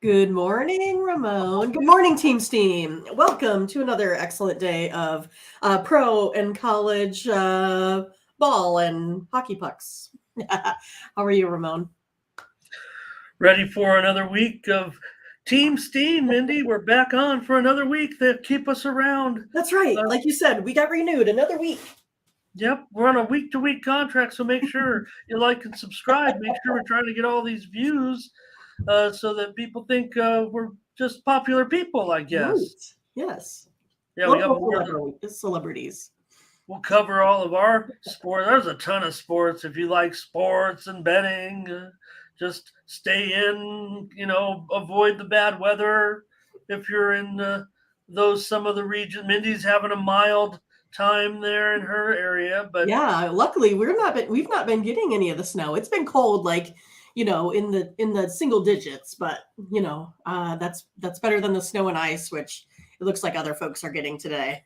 Good morning, Ramon. Good morning, Team Steam. Welcome to another excellent day of pro and college ball and hockey pucks. How are you, Ramon? Ready for another week of Team Steam, Mindy. We're back on for another week that keep us around. That's right. Like you said, we got renewed another week. Yep, we're on a week-to-week contract, so make sure you like and subscribe. Make sure we're trying to get all these views so that people think we're just popular people, I guess. Right. Yes. Yeah, we got Local more. celebrities. We'll cover all of our sports. There's a ton of sports. If you like sports and betting, just stay in, avoid the bad weather. If you're in some of the region, Mindy's having a mild time there in her area, but Yeah, luckily we've not been getting any of the snow. It's been cold, like in the single digits, but that's better than the snow and ice, which it looks like other folks are getting today.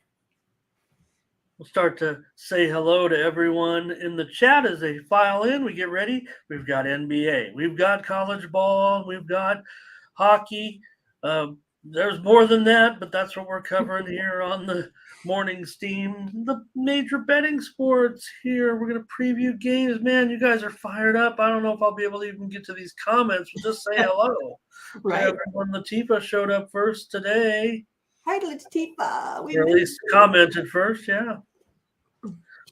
we'll start to say hello to everyone in the chat as they file in. We get ready. We've got NBA, we've got college ball, we've got hockey. There's more than that, but that's what we're covering here on the morning steam. The major betting sports here. We're going to preview games. Man, you guys are fired up. I don't know if I'll be able to even get to these comments. We'll just say hello. Right. Everyone, Latifa showed up first today. Hi, Latifa. Or at least commented first, yeah.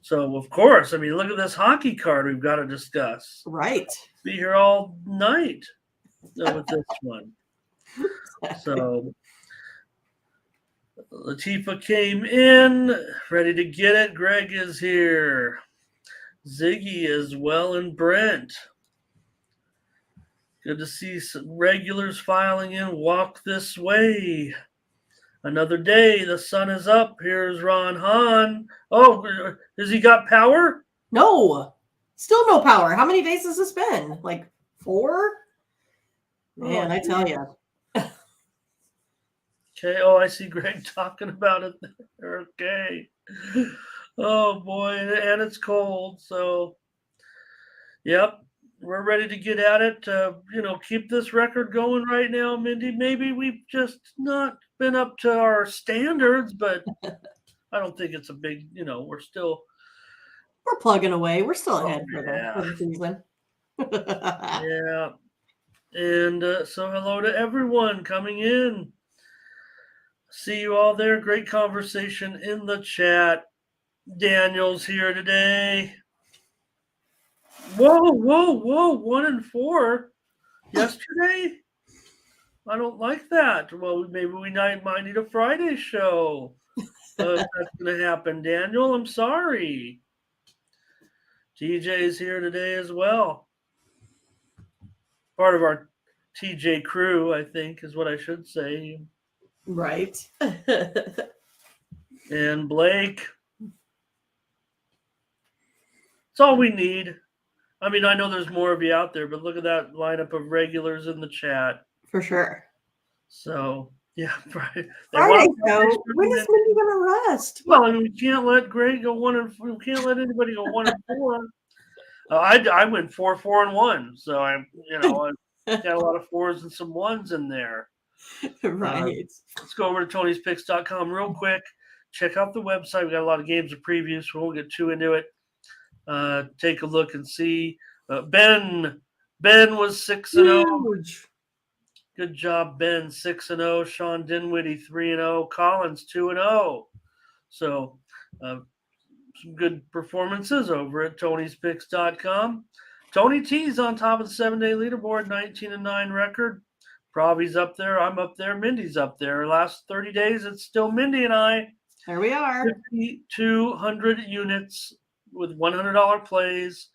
So, of course, I mean, look at this hockey card we've got to discuss. Right. Be here all night with this one. So, Latifa came in, ready to get it. Greg is here. Ziggy as well, and Brent. Good to see some regulars filing in. Walk this way. Another day. The sun is up. Here's Ron Hahn. Oh, has he got power? No. Still no power. How many days has this been? Like 4? Man, I tell you. Okay. Oh, I see Greg talking about it there. Okay. Oh, boy. And it's cold. So, yep. We're ready to get at it. Keep this record going right now, Mindy. Maybe we've just not been up to our standards, but I don't think it's a big, we're plugging away. We're still ahead for the season. Yeah. And so hello to everyone coming in. See you all there. Great conversation in the chat. Daniel's here today. Whoa. 1-4 yesterday. I don't like that. Well, maybe we might need a Friday show. If that's going to happen, Daniel, I'm sorry. TJ's here today as well. Part of our TJ crew, I think, is what I should say. Right. And Blake. It's all we need. I mean, I know there's more of you out there, but look at that lineup of regulars in the chat. For sure. So, yeah, Friday. When is Mindy going to rest? Well, I mean, we can't let Greg go 1-4. We can't let anybody go 1-4. I went 4-4-1, so I got a lot of 4s and some 1s in there. Right. Let's go over to Tony'sPicks.com real quick. Check out the website. We got a lot of games of previews, so we won't get too into it. Take a look and see. Ben was 6-0. Good job, Ben. 6-0. Sean Dinwiddie 3-0. Collins 2-0. So some good performances over at Tony'sPicks.com. Tony T's on top of the 7-day leaderboard, 19-9 record. Pravi's up there. I'm up there. Mindy's up there. Last 30 days, it's still Mindy and I. There we are. 5,200 units with $100 plays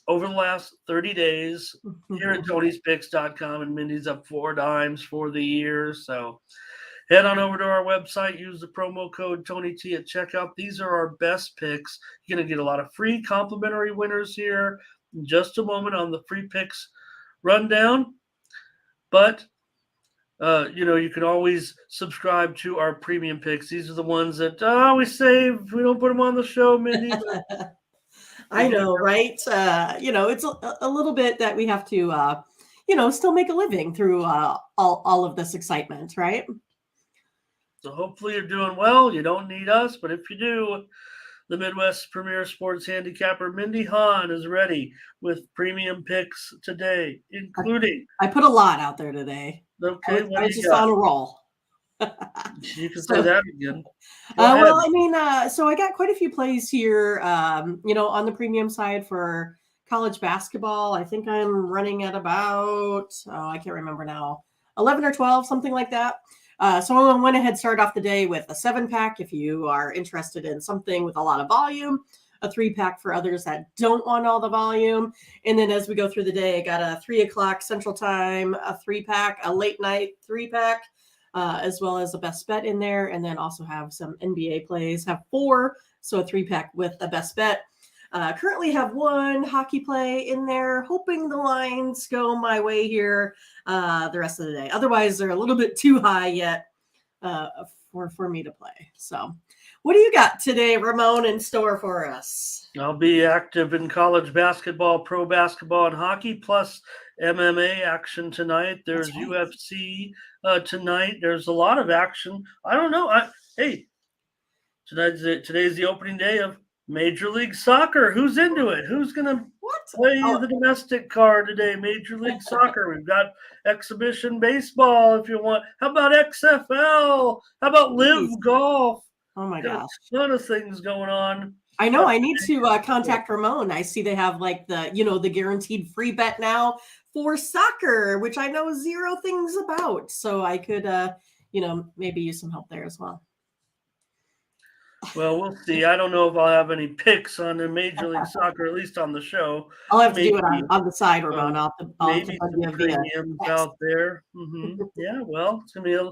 over the last 30 days here at Tony'sPicks.com, and Mindy's up 4 dimes for the year. So head on over to our website. Use the promo code TonyT at checkout. These are our best picks. You're going to get a lot of free complimentary winners here in just a moment on the free picks rundown. But you can always subscribe to our premium picks. These are the ones that we save. We don't put them on the show, Mindy. I know, right? It's a little bit that we have to, still make a living through all of this excitement, right? So hopefully you're doing well. You don't need us, but if you do, the Midwest Premier Sports Handicapper Mindy Hahn is ready with premium picks today, including. I put a lot out there today. Okay, I what do was you just got? on a roll. You can say So, that again. Go ahead. well, I mean, so I got quite a few plays here, on the premium side for college basketball. I think I'm running at about, I can't remember now, 11 or 12, something like that. So I went ahead, started off the day with a 7-pack if you are interested in something with a lot of volume, a 3-pack for others that don't want all the volume. And then as we go through the day, I got a 3 o'clock Central Time, a 3-pack, a late night 3-pack, as well as a best bet in there. And then also have some NBA plays, have 4. So a 3-pack with a best bet. Currently have 1 hockey play in there, hoping the lines go my way here the rest of the day. Otherwise, they're a little bit too high yet for me to play. So what do you got today, Ramon, in store for us? I'll be active in college basketball, pro basketball, and hockey, plus MMA action tonight. There's right. UFC tonight. There's a lot of action. I don't know. Hey, today's the opening day of Major League Soccer. Who's into it? Who's gonna play the domestic card today? Major League Soccer. We've got exhibition baseball if you want. How about XFL? How about Live Golf? Oh my gosh. A lot of things going on. I know. I need to contact Ramon. I see they have like the guaranteed free bet now for soccer, which I know 0 things about. So I could, maybe use some help there as well. Well, we'll see. I don't know if I'll have any picks on the Major League Soccer, at least on the show. I'll have to do it on the side, Ramon. I'll have maybe to some premiums out there. Yeah, well, it's going to be a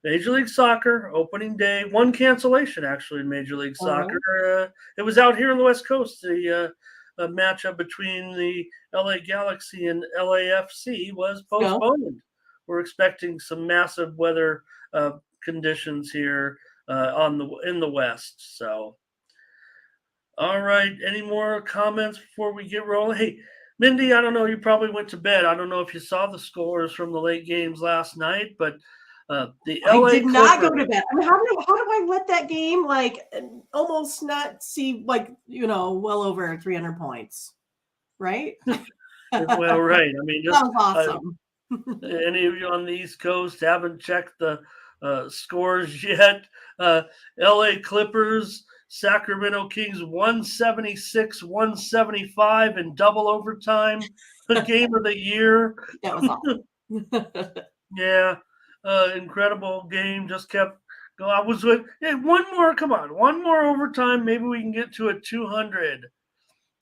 Major League Soccer opening day. 1 cancellation, actually, in Major League Soccer. It was out here on the West Coast. The matchup between the LA Galaxy and LAFC was postponed. We're expecting some massive weather conditions here in the West. So, all right. Any more comments before we get rolling? Hey, Mindy, I don't know. You probably went to bed. I don't know if you saw the scores from the late games last night, but the LA I did Clippers, not go to bed. I mean, how do I let that game almost not see well over 300 points, right? Well, right. I mean, that was awesome. Any of you on the East Coast haven't checked the scores yet? LA Clippers, Sacramento Kings 176-175 in double overtime. The game of the year. That was awesome. Yeah, incredible game. Just kept going. I was with one more. Come on, one more overtime. Maybe we can get to a 200.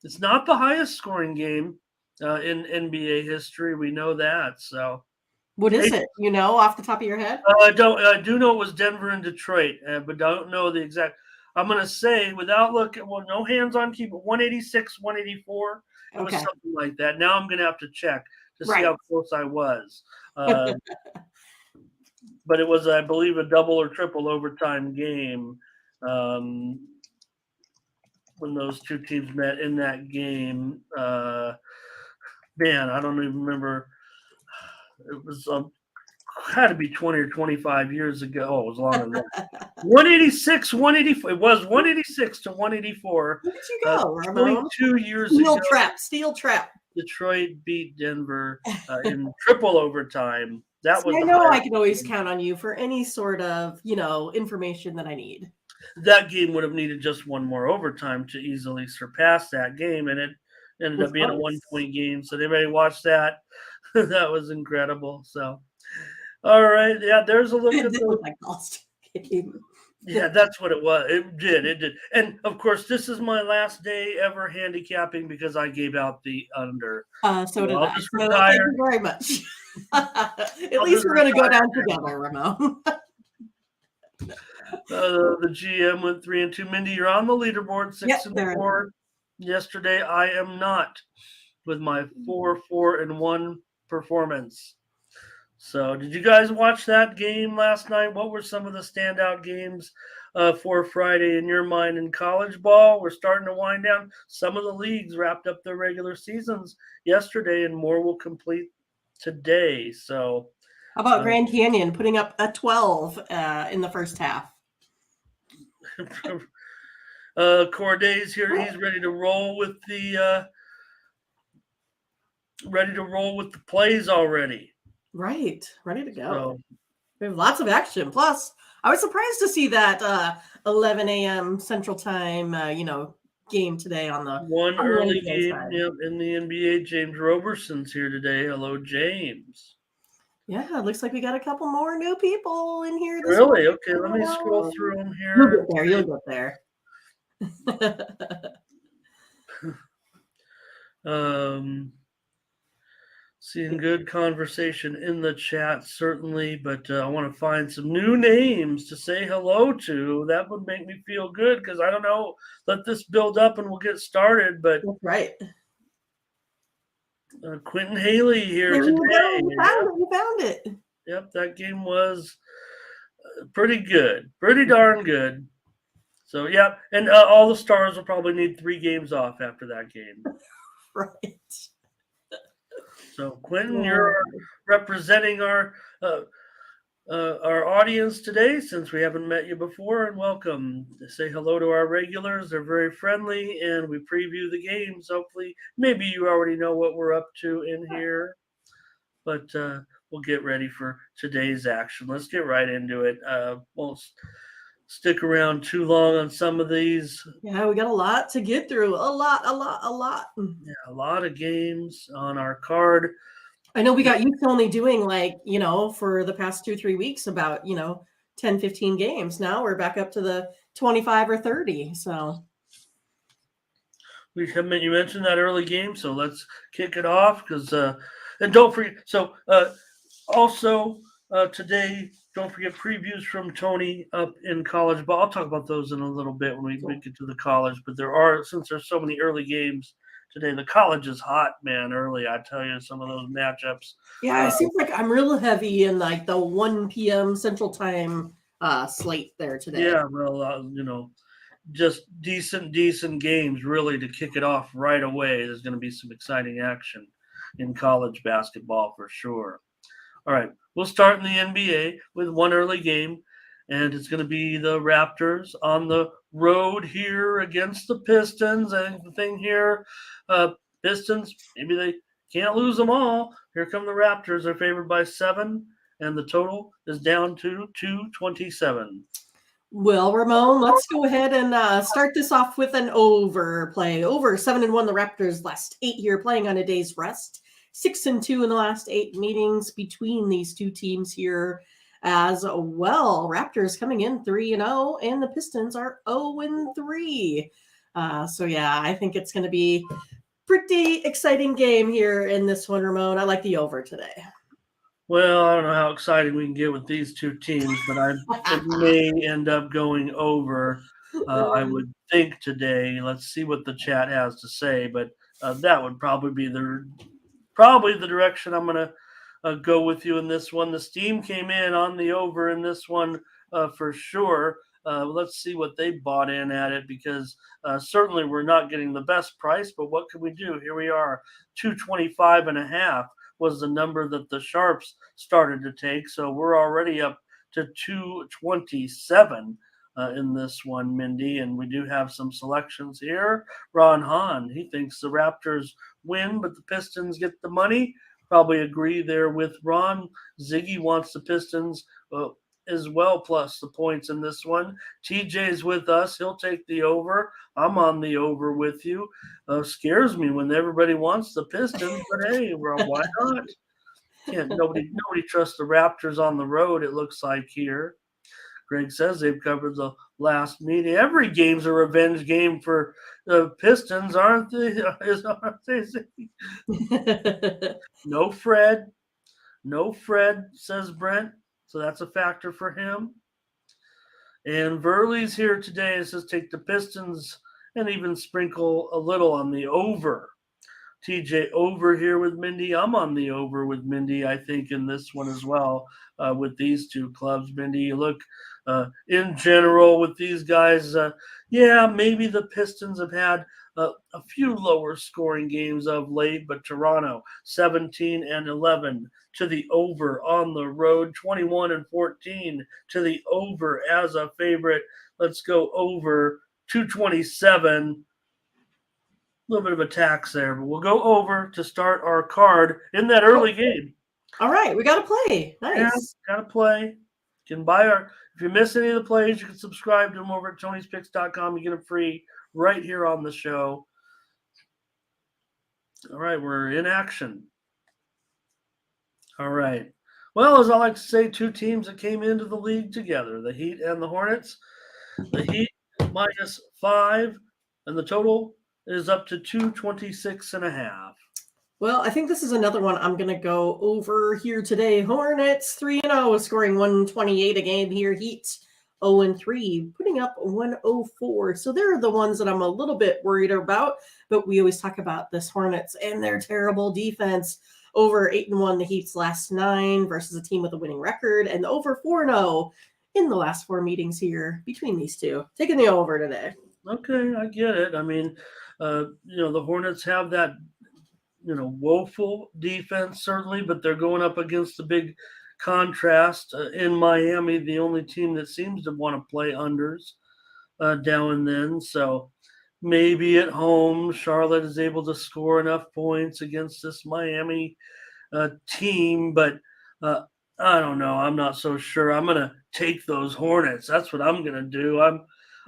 It's not the highest scoring game in NBA history. We know that. So, what is it? Off the top of your head? I do know it was Denver and Detroit, but don't know the exact. I'm going to say without looking. Well, no hands on keyboard. 186, 184. It was something like that. Now I'm going to have to check to see how close I was. But it was, I believe, a double or triple overtime game when those two teams met in that game. Man, I don't even remember. It was had to be 20 or 25 years ago. Oh, it was longer than that. 186, 184. It was 186 to 184. Look at you go, 22 years ago. Steel trap. Detroit beat Denver in triple overtime. That was. I know I can always count on you for any sort of information that I need. That game would have needed just one more overtime to easily surpass that game, and it ended up being a 1-point game. So anybody watch that? That was incredible. So, all right, yeah, there's a look at the game. Yeah, that's what it was. It did. And of course, this is my last day ever handicapping because I gave out the under. So did I. So thank you very much. At least we're going to go down together, Ramon. The GM went 3-2. Mindy, you're on the leaderboard, 6-4. Yesterday, I am not with my 4-4-1 performance. So, did you guys watch that game last night? What were some of the standout games for Friday in your mind in college ball? We're starting to wind down. Some of the leagues wrapped up their regular seasons yesterday, and more will complete today. So How about Grand Canyon putting up a 12 in the first half? Corday's here. He's ready to roll with the plays already. Right, ready to go. So, we have lots of action. Plus, I was surprised to see that 11 a.m. Central Time, game today on the early NBA game, side. yep, in the NBA. James Roberson's here today. Hello, James. Yeah, it looks like we got a couple more new people in here this Really? morning. Okay, let me scroll through them here. You'll get there. Seeing good conversation in the chat, certainly, but I want to find some new names to say hello to. That would make me feel good because I don't know. Let this build up and we'll get started. But That's right. Quentin Haley here There today. We found it. Yep, that game was pretty good, pretty darn good. So, yeah, and all the stars will probably need 3 games off after that game. Right. So, Quentin, you're representing our audience today, since we haven't met you before, and welcome. Say hello to our regulars. They're very friendly, and we preview the games. Hopefully, maybe you already know what we're up to in here, but we'll get ready for today's action. Let's get right into it. Won't stick around too long on some of these. Yeah, we got a lot to get through. A lot. Yeah, a lot of games on our card. I know we got used to only doing for the past 2-3 weeks about, 10, 15 games. Now we're back up to the 25 or 30. So You mentioned that early game, so let's kick it off because and don't forget. So also today, don't forget previews from Tony up in college. But I'll talk about those in a little bit when we get to the college. But since there's so many early games today, the college is hot, man. Early, I tell you, some of those matchups. Yeah, it seems like I'm real heavy in like the 1 p.m. Central Time slate there today. Yeah, well, just decent games really to kick it off right away. There's going to be some exciting action in college basketball for sure. All right, we'll start in the NBA with one early game, and it's going to be the Raptors on the road here against the Pistons. I think the thing here, Pistons, maybe they can't lose them all. Here come the Raptors. They're favored by 7, and the total is down to 227. Well, Ramon, let's go ahead and start this off with an over play. Over 7-1, the Raptors last 8 here, playing on a day's rest. 6-2 in the last 8 meetings between these two teams here as well. Raptors coming in 3-0, and the Pistons are 0-3. So yeah, I think it's going to be pretty exciting game here in this one, Ramon. I like the over today. Well, I don't know how exciting we can get with these two teams, but it may end up going over. I would think today. Let's see what the chat has to say, but that would probably be the direction I'm going to go with you in this one. The Steam came in on the over in this one for sure. Let's see what they bought in at it, because certainly we're not getting the best price, but what can we do? Here we are, 225.5 was the number that the Sharps started to take. So we're already up to 227 in this one, Mindy. And we do have some selections here. Ron Hahn, he thinks the Raptors win, but the Pistons get the money. Probably agree there with Ron. Ziggy wants the Pistons as well, plus the points in this one. TJ's with us. He'll take the over. I'm on the over with you. Scares me when everybody wants the Pistons, but hey, well, why not? Nobody trusts the Raptors on the road, it looks like here. Greg says they've covered the last meeting. Every game's a revenge game for the Pistons, aren't they? No Fred. No Fred, says Brent. So that's a factor for him. And Verley's here today and says take the Pistons and even sprinkle a little on the over. TJ over here with Mindy. I'm on the over with Mindy, I think, in this one as well, with these two clubs. Mindy, you look in general with these guys, yeah, maybe the Pistons have had a few lower scoring games of late, but Toronto 17-11 to the over on the road, 21-14 to the over as a favorite. Let's go over 227. A little bit of a tax there, but we'll go over to start our card in that early game. All right, we got to play. Yeah, Nice. gotta play. You can buy our. If you miss any of the plays, you can subscribe to them over at Tony'sPicks.com. You get them free right here on the show. All right, we're in action. All right. Well, as I like to say, two teams that came into the league together, the Heat and the Hornets. The Heat -5, and the total is up to 226.5. Well, I think this is another one I'm going to go over here today. Hornets 3-0, scoring 128 a game here. Heat 0-3, putting up 104. So they're the ones that I'm a little bit worried about, but we always talk about this Hornets and their terrible defense. Over 8-1 the Heat's last 9 versus a team with a winning record, and over 4-0 in the last 4 meetings here between these two. Taking the over today. Okay, I get it. I mean, the Hornets have that, woeful defense, certainly, but they're going up against the big contrast in Miami, the only team that seems to want to play unders now and then. So maybe at home, Charlotte is able to score enough points against this Miami team, but I don't know. I'm not so sure. I'm going to take those Hornets. That's what I'm going to do. I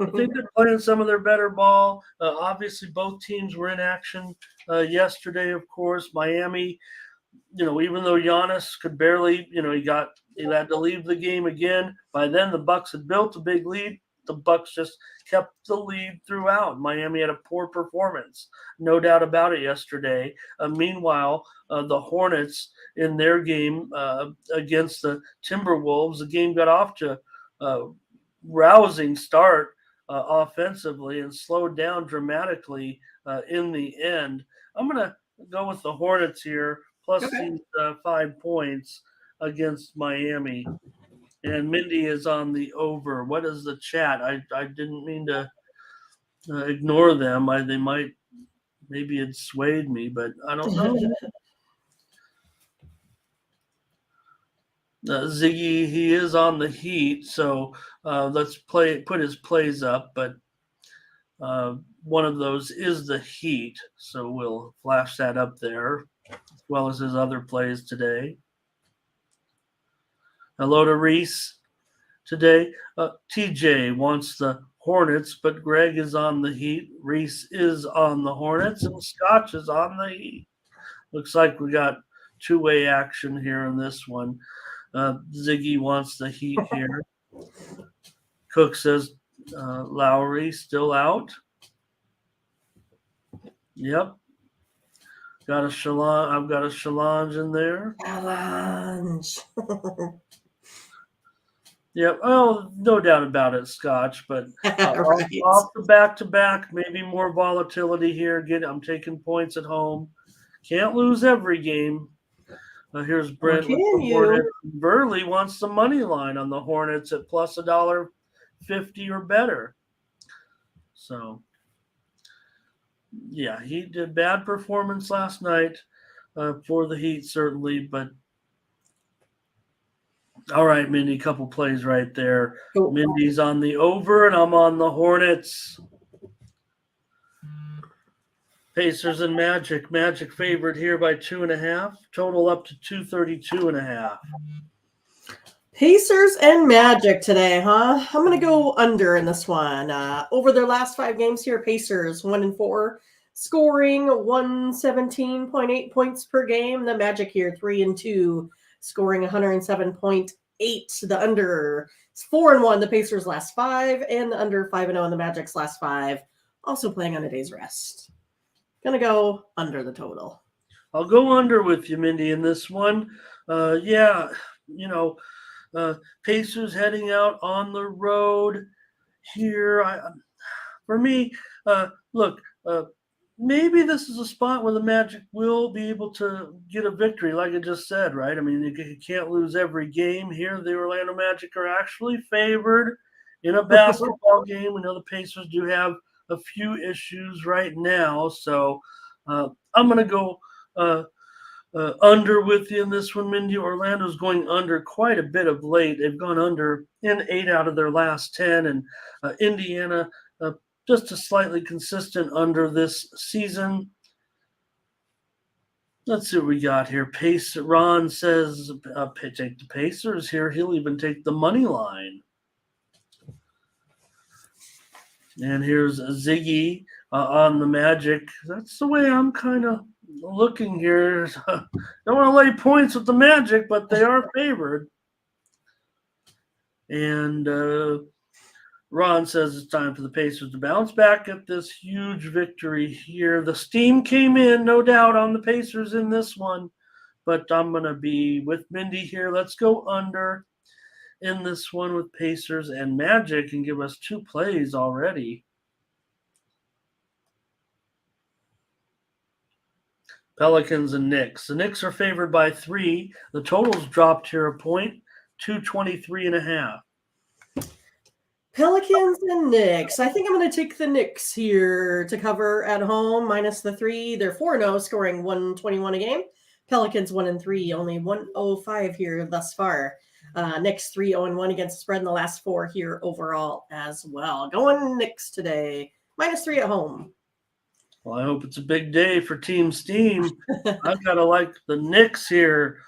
think they're playing some of their better ball. Obviously, both teams were in action yesterday, of course. Miami, even though Giannis could barely, he had to leave the game again. By then, the Bucks had built a big lead. The Bucks just kept the lead throughout. Miami had a poor performance, no doubt about it yesterday. Meanwhile, the Hornets in their game against the Timberwolves, the game got off to a rousing start offensively and slowed down dramatically in the end. I'm going to go with the Hornets here, plus these 5 points against Miami. And Mindy is on the over. What is the chat? I didn't mean to ignore them. They might, maybe it swayed me, but I don't know. Ziggy, he is on the Heat, so let's put his plays up. But one of those is the Heat, so we'll flash that up there, as well as his other plays today. Hello to Reese today. TJ wants the Hornets, but Greg is on the Heat. Reese is on the Hornets, and Scotch is on the Heat. Looks like we got two-way action here in this one. Ziggy wants the Heat here. Cook says Lowry still out. Yep. Got a Challenge. I've got a Challenge in there. Challenge. Yep. Oh, no doubt about it, Scotch. But Right. off the back-to-back, maybe more volatility here. I'm taking points at home. Can't lose every game. Here's Brent with the Hornets. Burley wants the money line on the Hornets at plus $1.50 or better. So, yeah, he did bad performance last night for the Heat, certainly. But all right, Mindy, couple plays right there. Cool. Mindy's on the over, and I'm on the Hornets. Pacers and Magic. Magic favored here by 2.5. Total up to 232.5. Pacers and Magic today, huh? I'm going to go under in this one. Over their last 5 games here, Pacers 1-4, scoring 117.8 points per game. The Magic here 3-2, scoring 107.8. The under is 4-1. The Pacers last 5, and the under 5-0 in the Magic's last 5. Also playing on a day's rest. Gonna go under the total. I'll go under with you, Mindy, in this one. Pacers heading out on the road here. For me, look, maybe this is a spot where the Magic will be able to get a victory, like I just said, right? I mean, you can't lose every game here. The Orlando Magic are actually favored in a basketball game. We know the Pacers do have a few issues right now, so I'm going to go under with you in this one, Mindy. Orlando's going under quite a bit of late. They've gone under in 8 out of their last 10, and Indiana just a slightly consistent under this season. Let's see what we got here. Ron says take the Pacers here. He'll even take the money line. And here's Ziggy on the Magic. That's the way I'm kind of looking here. Don't want to lay points with the Magic, but they are favored. And Ron says it's time for the Pacers to bounce back at this huge victory here. The steam came in, no doubt, on the Pacers in this one, but I'm going to be with Mindy here. Let's go under in this one with Pacers and Magic and give us 2 plays already. Pelicans and Knicks. The Knicks are favored by 3. The total's dropped here a point, 223.5. Pelicans and Knicks. I think I'm going to take the Knicks here to cover at home, minus the 3. They're 4-0, scoring 121 a game. Pelicans 1-3, only 105 here thus far. Knicks 3-0-1 against the spread in the last 4 here overall as well. Going Knicks today, minus 3 at home. Well, I hope it's a big day for Team Steam. I've got to like the Knicks here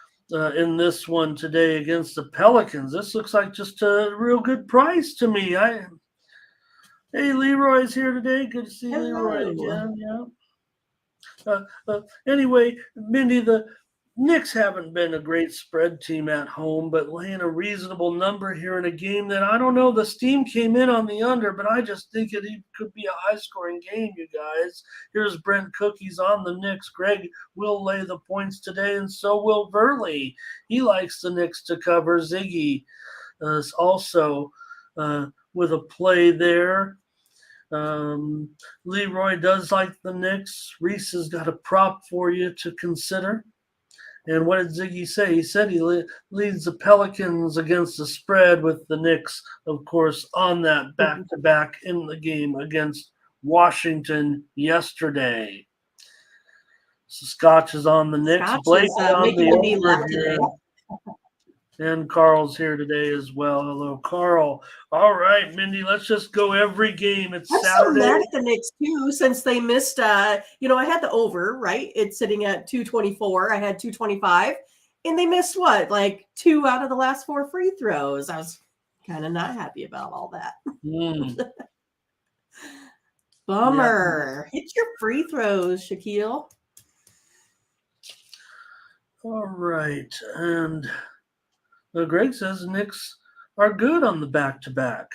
in this one today against the Pelicans. This looks like just a real good price to me. Hey, Leroy's here today. Good to see Leroy again. Yeah. Anyway, Mindy, the Knicks haven't been a great spread team at home, but laying a reasonable number here in a game that I don't know. The steam came in on the under, but I just think it could be a high-scoring game, you guys. Here's Brent Cookies on the Knicks. Greg will lay the points today, and so will Verley. He likes the Knicks to cover. Ziggy is also with a play there. Leroy does like the Knicks. Reese has got a prop for you to consider. And what did Ziggy say? He said he leads the Pelicans against the spread with the Knicks, of course, on that back-to-back in the game against Washington yesterday. So Scotch is on the Knicks. Scotch Blake is on making the me over laugh here. today. And Carl's here today as well. Hello, Carl. All right, Mindy, let's just go every game. It's I'm Saturday. so mad at the Knicks too, since they missed. I had the over, right? It's sitting at 224. I had 225, and they missed what, like 2 out of the last 4 free throws. I was kind of not happy about all that. Bummer. Yeah. Hit your free throws, Shaquille. All right, and Greg says the Knicks are good on the back-to-back.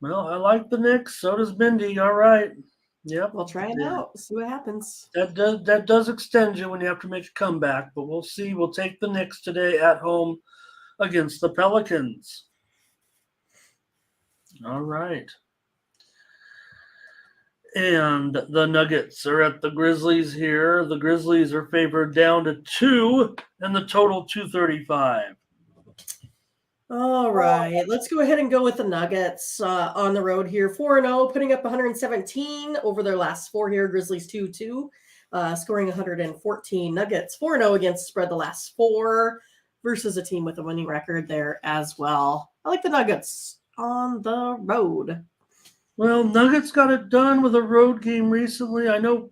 Well, I like the Knicks. So does Mindy. All right. Yep. We'll try it out. See what happens. That does extend you when you have to make a comeback, but we'll see. We'll take the Knicks today at home against the Pelicans. All right. And the Nuggets are at the Grizzlies here. The Grizzlies are favored down to 2, and the total 235. All right, let's go ahead and go with the Nuggets on the road here. 4-0, putting up 117 over their last 4 here. Grizzlies 2-2, scoring 114. Nuggets 4-0 against spread the last 4 versus a team with a winning record there as well. I like the Nuggets on the road. Well, Nuggets got it done with a road game recently. I know,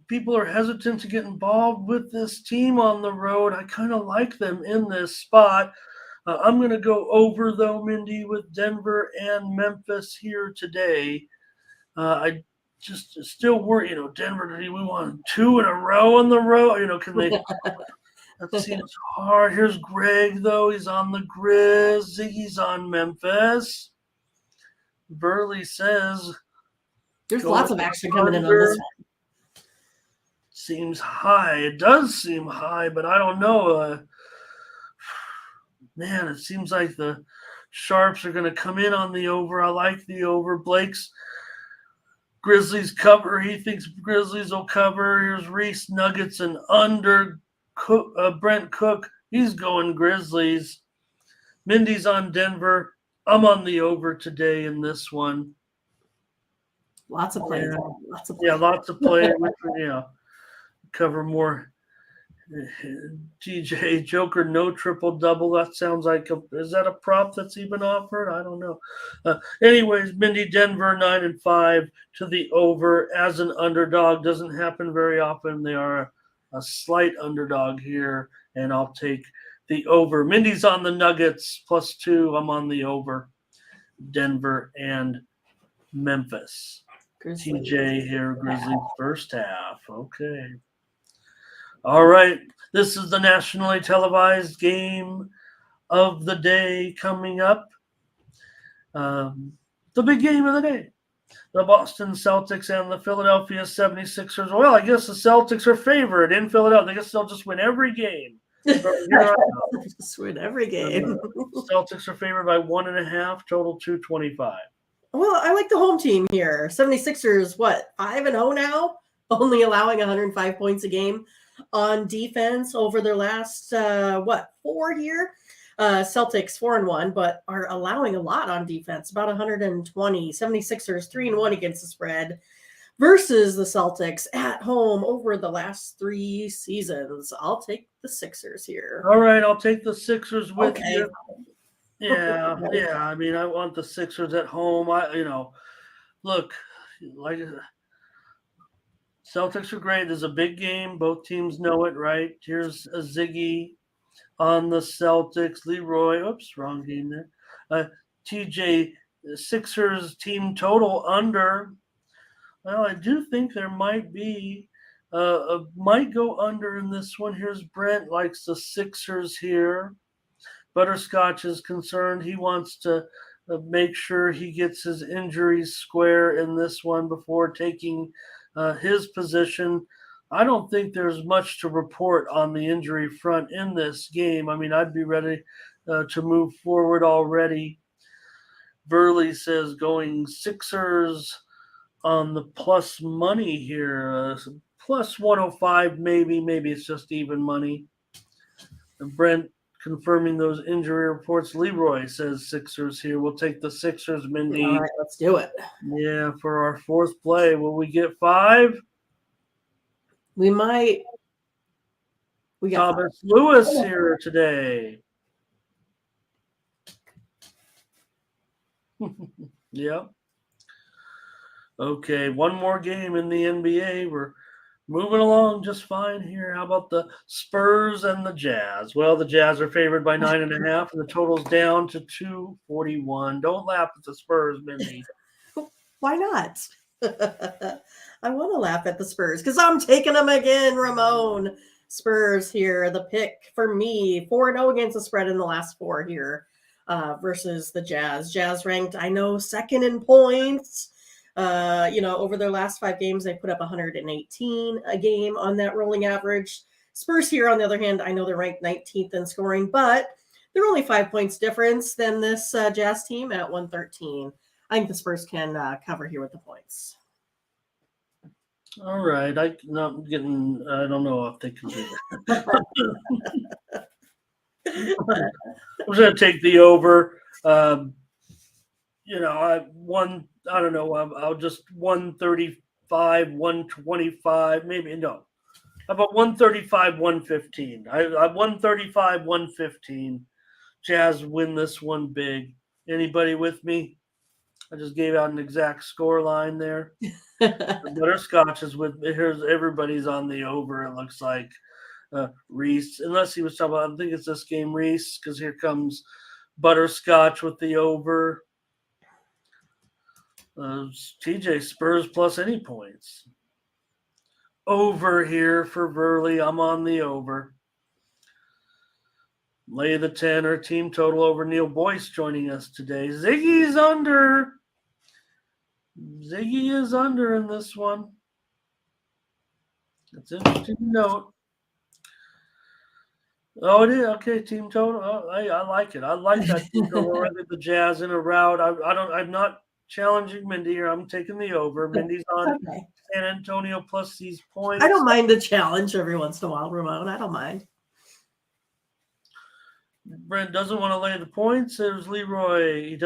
people are hesitant to get involved with this team on the road. I kind of like them in this spot. I'm going to go over, though, Mindy, with Denver and Memphis here today. I just still worry, Denver, we want 2 in a row on the road. Can they? That seems hard. Here's Greg, though. He's on the Grizz. Ziggy's on Memphis. Burley says there's lots of action coming in on this one. Seems high. It does seem high, but I don't know. Man, it seems like the Sharps are going to come in on the over. I like the over. Grizzlies cover. He thinks Grizzlies will cover. Here's Reese Nuggets and under. Brent Cook. He's going Grizzlies. Mindy's on Denver. I'm on the over today in this one. Lots of plays. Yeah. Lots of plays. Yeah, lots of play. Cover more. TJ Joker, no triple double. That sounds like is that a prop that's even offered? I don't know. Anyways, Mindy Denver 9-5 to the over as an underdog. Doesn't happen very often. They are a slight underdog here, and I'll take the over. Mindy's on the Nuggets +2. I'm on the over. Denver and Memphis. Grizzlies. TJ here, Grizzlies first half. Okay. All right. This is the nationally televised game of the day coming up. The big game of the day. The Boston Celtics and the Philadelphia 76ers. Well, I guess the Celtics are favored in Philadelphia. I guess they'll just win every game. Just win every game. Celtics are favored by 1.5, total 225. Well, I like the home team here. 76ers, what, 5-0 now? Only allowing 105 points a game on defense over their last, 4 here? Celtics 4-1, but are allowing a lot on defense, about 120. 76ers 3-1 against the spread versus the Celtics at home over the last 3 seasons. I'll take the Sixers here. All right, I'll take the Sixers with Okay. you. Yeah. I mean, I want the Sixers at home. Look, like Celtics are great. There's a big game. Both teams know it, right? Here's a Ziggy on the Celtics. Leroy, oops, wrong game there. TJ, Sixers team total under. Well, I do think there might be might go under in this one. Here's Brent, likes the Sixers here. Butterscotch is concerned. He wants to make sure he gets his injuries square in this one before taking his position. I don't think there's much to report on the injury front in this game. I mean, I'd be ready to move forward already. Burley says going Sixers on the plus money here. Plus 105, maybe. Maybe it's just even money. And Brent confirming those injury reports. Leroy says Sixers here. We'll take the Sixers, Mindy. All right, let's do it. Yeah, for our fourth play. Will we get 5? We might. We got Thomas Lewis here today. Yep. Okay, one more game in the NBA. We're moving along just fine here. How about the Spurs and the Jazz? Well, the Jazz are favored by 9.5, and the total's down to 241. Don't laugh at the Spurs, Mindy. Why not? I want to laugh at the Spurs because I'm taking them again, Ramon. Spurs here, the pick for me. 4-0 against the spread in the last 4 here versus the Jazz. Jazz ranked, I know, second in points. Over their last 5 games, they put up 118 a game on that rolling average. Spurs here, on the other hand, I know they're ranked 19th in scoring, but they're only 5 points difference than this Jazz team at 113. I think the Spurs can cover here with the points. All right. I don't know if they can do that. I'm going to take the over. I'll just 135, 125, maybe. No. How about 135, 115? I 135, 115. Jazz win this one big. Anybody with me? I just gave out an exact score line there. Butterscotch is with me. Here's everybody's on the over. It looks like Reese, unless he was talking about, I think it's this game, Reese, because here comes Butterscotch with the over. TJ Spurs plus any points. Over here for Burley. I'm on the over. Lay the 10 or team total over. Neil Boyce joining us today. Ziggy's under. Ziggy is under in this one. That's interesting to note. Oh, it is okay. Team total. Oh, I like it. I like that team total. I think the Jazz in a rout. I'm not challenging Mindy here. I'm taking the over. Mindy's on Okay. San Antonio plus these points. I don't mind the challenge every once in a while, Ramon. I don't mind. Brent doesn't want to lay the points. There's Leroy.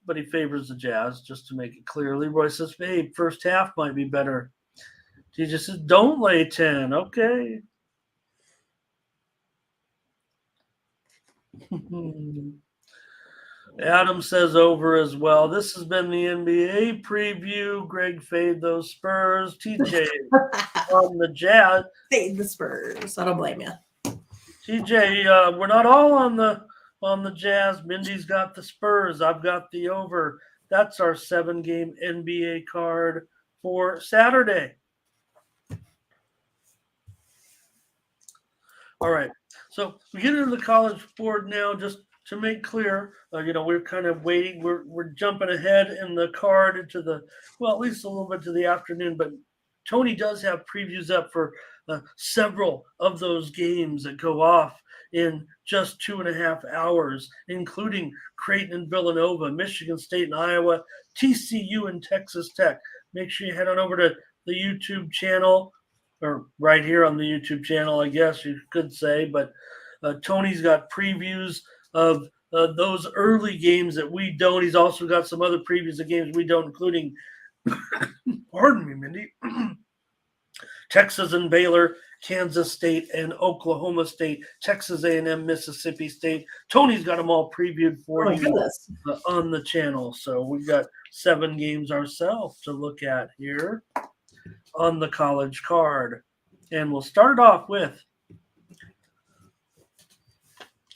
But he favors the Jazz, just to make it clear. Leroy says, "Hey, first half might be better." He just says, "Don't lay 10." Okay. Adam says over as well. This has been the NBA preview. Greg fade those Spurs. TJ on the Jazz. Fade the Spurs. I don't blame you. TJ, we're not all on the Jazz. Mindy's got the Spurs. I've got the over. That's our 7-game NBA card for Saturday. All right. So we get into the college board now. Just to make clear, we're kind of waiting. We're jumping ahead in the card into at least a little bit to the afternoon. But Tony does have previews up for several of those games that go off in just 2.5 hours, including Creighton and Villanova, Michigan State and Iowa, TCU and Texas Tech. Make sure you head on over to the YouTube channel, or right here on the YouTube channel, I guess you could say. But Tony's got previews of those early games that we don't. He's also got some other previews of games we don't, including, pardon me, Mindy, Texas and Baylor, Kansas State and Oklahoma State, Texas A&M, Mississippi State. Tony's got them all previewed for you on the channel. So we've got 7 games ourselves to look at here on the college card. And we'll start off with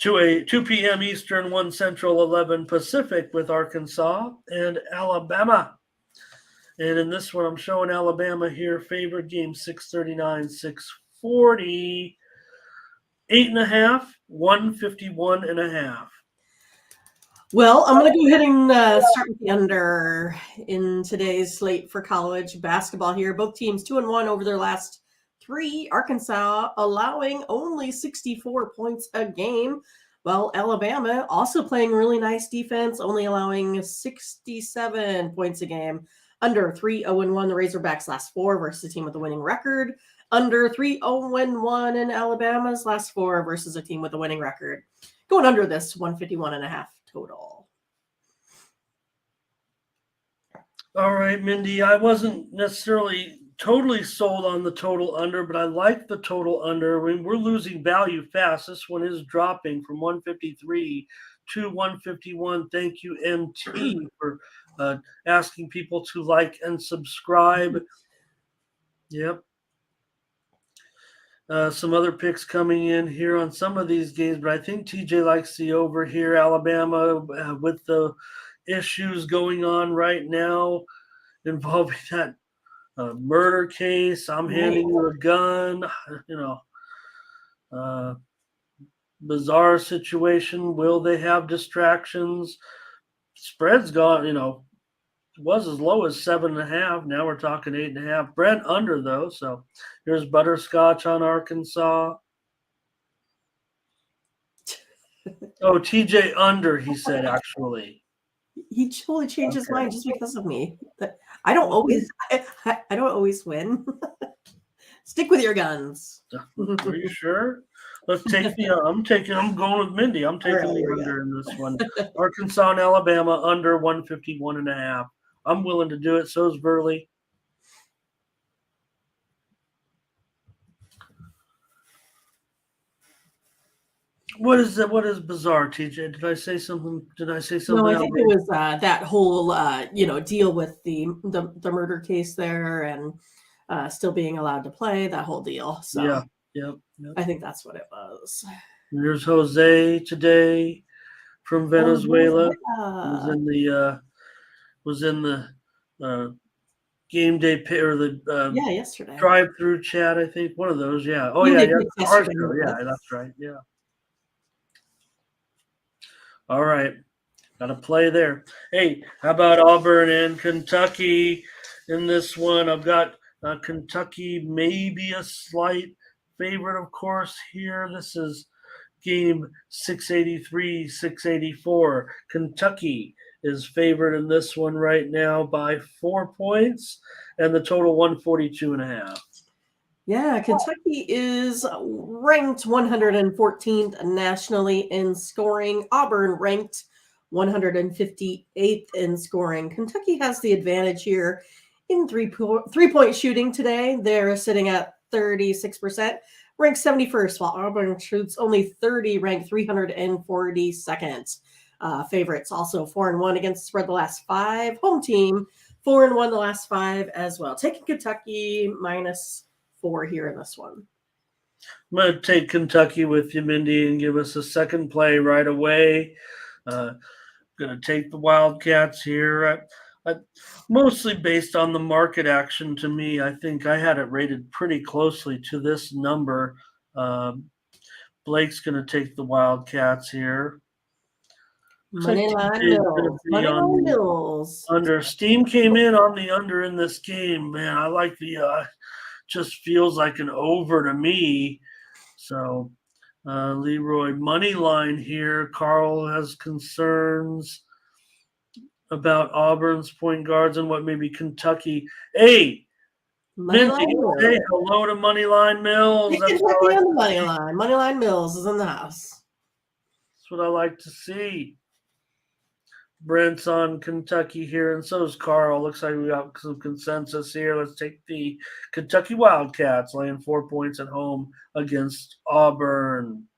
2 p.m. Eastern, 1 Central, 11 Pacific with Arkansas and Alabama. And in this one, I'm showing Alabama here. Favorite game, 639, 640. 8.5, 151.5. Well, I'm going to go ahead and start with the under in today's slate for college basketball here. Both teams 2-1 over their last 3. Arkansas allowing only 64 points a game. Well, Alabama also playing really nice defense, only allowing 67 points a game. Under 3-0-1, the Razorbacks' last 4 versus a team with a winning record. Under 3-0-1 in Alabama's last 4 versus a team with a winning record. Going under this 151.5 total. All right, Mindy, I wasn't necessarily totally sold on the total under, but I like the total under. I mean, we're losing value fast. This one is dropping from 153 to 151. Thank you, MT, for asking people to like and subscribe. Yep. Some other picks coming in here on some of these games, but I think TJ likes the over here. Alabama with the issues going on right now involving that murder case. I'm handing you a gun, bizarre situation. Will they have distractions? Spread's gone, was as low as 7.5. Now we're talking 8.5. Brent under though. So here's Butterscotch on Arkansas. Oh, TJ under, he said, actually. He totally changed his mind just because of me. I don't always win. Stick with your guns. Are you sure? Let's take I'm going with Mindy. I'm taking the under in this one. Arkansas and Alabama under 151.5. I'm willing to do it. So is Burley. What is that? What is bizarre, TJ? Did I say something? No, I think it was that whole deal with the murder case there and still being allowed to play, that whole deal. So yep. I think that's what it was. There's Jose today from Venezuela. Was in the game day or the yesterday drive-through chat. I think one of those. Yeah. Oh yeah. That's right. Yeah. All right. Got a play there. Hey, how about Auburn and Kentucky in this one? I've got Kentucky maybe a slight favorite, of course, here. This is game 683, 684. Kentucky is favored in this one right now by 4 points, and the total 142.5. Yeah, Kentucky is ranked 114th nationally in scoring. Auburn ranked 158th in scoring. Kentucky has the advantage here in three-point shooting today. They're sitting at 36%, ranked 71st, while Auburn shoots only 30, ranked 342nd. Favorites also 4-1 against the spread the last 5. Home team 4-1 the last 5 as well. Taking Kentucky -4 here in this one. I'm going to take Kentucky with you, Mindy, and give us a second play right away. Going to take the Wildcats here. Mostly based on the market action to me. I think I had it rated pretty closely to this number. Blake's going to take the Wildcats here. Moneyline Mills. Moneyline Mills. Under. Steam came in on the under in this game. Man, I like the just feels like an over to me. So Leroy money line here. Carl has concerns about Auburn's point guards and what maybe Kentucky. Hey, Mindy, say hello to Moneyline Mills. That's Kentucky on the Moneyline. Moneyline Mills is in the house. That's what I like to see. Brent's on Kentucky here, and so is Carl. Looks like we got some consensus here. Let's take the Kentucky Wildcats, laying 4 points at home against Auburn.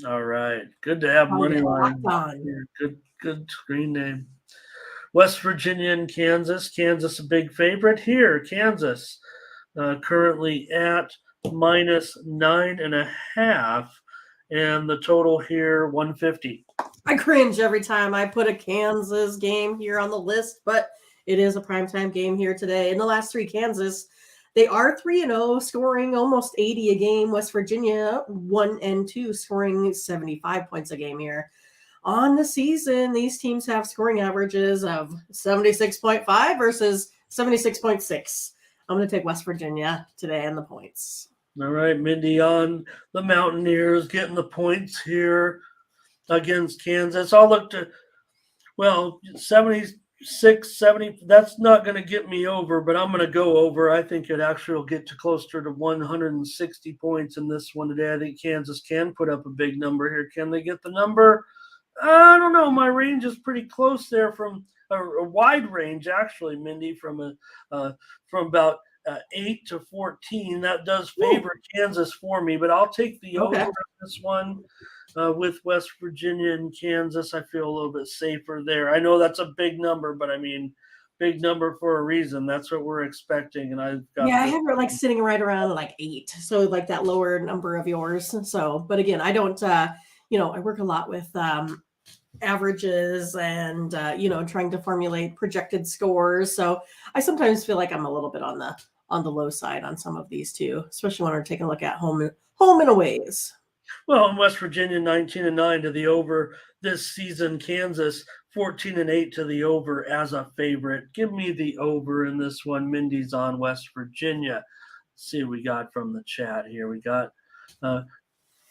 All right. Good to have Moneyline here. Good screen name. West Virginia and Kansas. Kansas a big favorite here. Kansas currently at -9.5, and the total here 150. I cringe every time I put a Kansas game here on the list, but it is a primetime game here today. In the last 3 Kansas, they are 3-0, scoring almost 80 a game. West Virginia 1-2, scoring 75 points a game here. On the season, these teams have scoring averages of 76.5 versus 76.6. I'm going to take West Virginia today and the points. All right, Mindy on the Mountaineers getting the points here against Kansas. I'll look to, 76, 70. That's not going to get me over, but I'm going to go over. I think it actually will get to closer to 160 points in this one today. I think Kansas can put up a big number here. Can they get the number? I don't know. My range is pretty close there, from a wide range, actually, Mindy, from about 8 to 14. That does favor Kansas for me, but I'll take the over in this one with West Virginia and Kansas. I feel a little bit safer there. I know that's a big number, but I mean, big number for a reason. That's what we're expecting, and I've got. I have it sitting right around 8, so that lower number of yours. So, but again, I don't. I work a lot with averages and trying to formulate projected scores. So I sometimes feel like I'm a little bit on the low side on some of these too, especially when we're taking a look at home and aways. Well, in West Virginia, 19-9 to the over this season. Kansas 14-8 to the over as a favorite. Give me the over in this one. Mindy's on West Virginia. Let's see what we got from the chat here. We got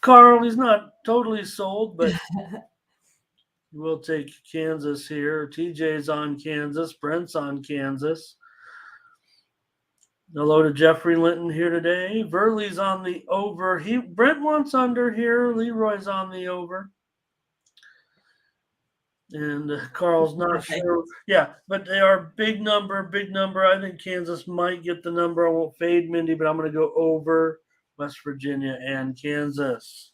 Carl. He's not totally sold, but we'll take Kansas here. TJ's on Kansas. Brent's on Kansas. Hello to Jeffrey Linton here today. Verley's on the over. Brent wants under here. Leroy's on the over. And Carl's not sure. Yeah, but they are big number. I think Kansas might get the number. I won't fade Mindy, but I'm going to go over West Virginia and Kansas.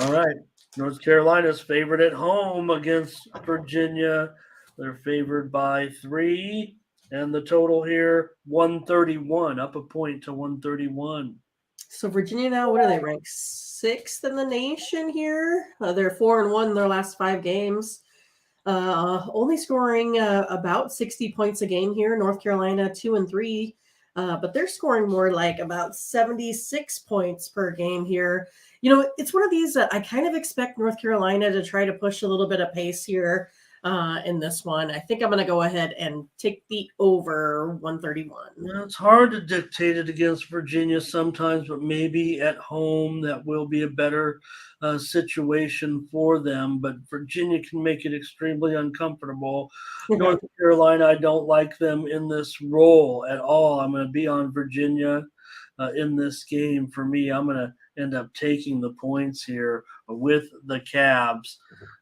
All right. North Carolina's favored at home against Virginia. They're favored by 3. And the total here, 131, up a point to 131. So Virginia now, what are they ranked? 6th in the nation here. They're 4-1 in their last 5 games. Only scoring about 60 points a game here. North Carolina 2-3. But they're scoring more about 76 points per game here. It's one of these that I kind of expect North Carolina to try to push a little bit of pace here in this one. I think I'm going to go ahead and take the over 131. It's hard to dictate it against Virginia sometimes, but maybe at home that will be a better situation for them, but Virginia can make it extremely uncomfortable. North Carolina, I don't like them in this role at all. I'm going to be on Virginia in this game. For me, I'm going to end up taking the points here with the Cavs.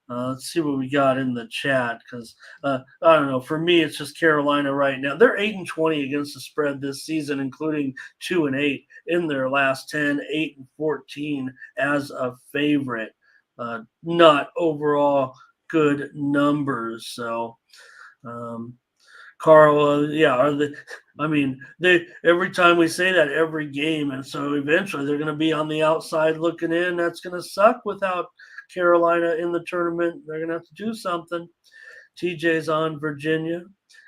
Let's see what we got in the chat, because I don't know. For me, it's just Carolina right now. They're 8-20 against the spread this season, including 2-8 in their last 10, 8-14 as a favorite. Not overall good numbers. So, Carl, yeah, are the? I mean, they every time we say that every game, and so eventually they're going to be on the outside looking in. That's going to suck without Carolina in the tournament. They're going to have to do something. TJ's on Virginia.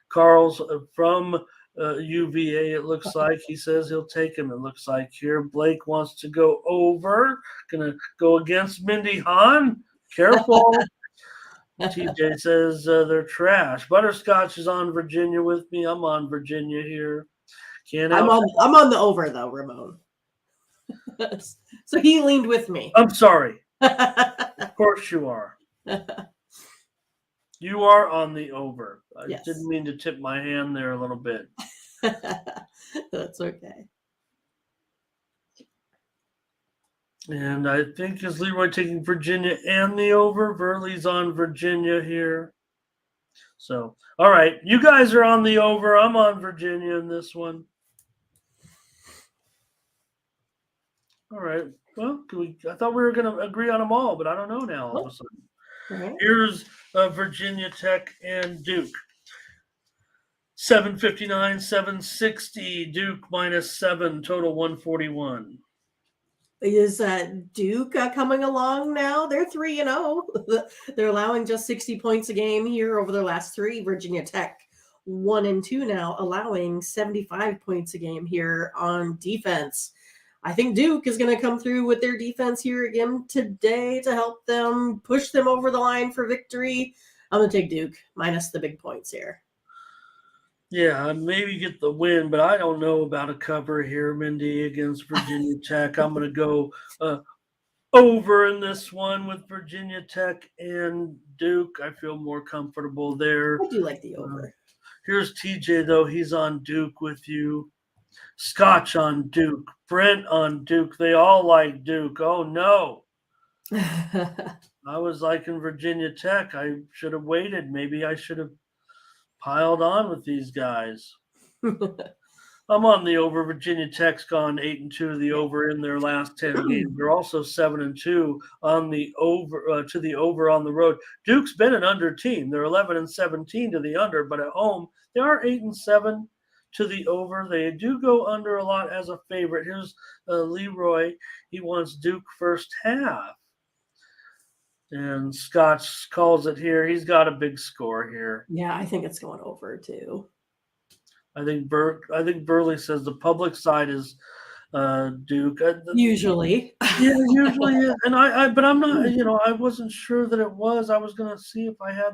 Carl's from UVA. It looks like he says he'll take him. It looks like here Blake wants to go over. Going to go against Mindy Hahn. Careful. TJ says they're trash. Butterscotch is on Virginia with me. I'm on Virginia here. I'm on the over though, Ramon. So he leaned with me. I'm sorry. Of course you are. You are on the over. I didn't mean to tip my hand there a little bit. That's okay. And I think is Leroy taking Virginia and the over. Verley's on Virginia here. So, all right. You guys are on the over. I'm on Virginia in this one. All right. Well, I thought we were going to agree on them all, but I don't know now all of a sudden. Right. Here's Virginia Tech and Duke. 759, 760. Duke -7, total 141. Is Duke coming along now? They're 3-0. They're allowing just 60 points a game here over their last three. Virginia Tech 1-2 now, allowing 75 points a game here on defense. I think Duke is going to come through with their defense here again today to help them push them over the line for victory. I'm going to take Duke minus the big points here. Yeah, maybe get the win, but I don't know about a cover here, Mindy, against Virginia Tech. I'm going to go over in this one with Virginia Tech and Duke. I feel more comfortable there. I do like the over. Here's TJ, though. He's on Duke with you. Scotch on Duke. Brent on Duke. They all like Duke. Oh, no. I was liking Virginia Tech. I should have waited. Maybe I should have piled on with these guys. I'm on the over. Virginia Tech's gone 8-2 the over in their last 10 games. They're also 7-2 on the over to the over on the road. Duke's been an under team. They're 11-17 to the under, but at home they are 8-7 to the over. They do go under a lot as a favorite. Here's Leroy. He wants Duke first half. And Scotch calls it here. He's got a big score here. Yeah, I think it's going over too. I think Burley says the public side is Duke. Usually. Yeah, usually is. And but I'm not, I wasn't sure that it was. I was going to see if I had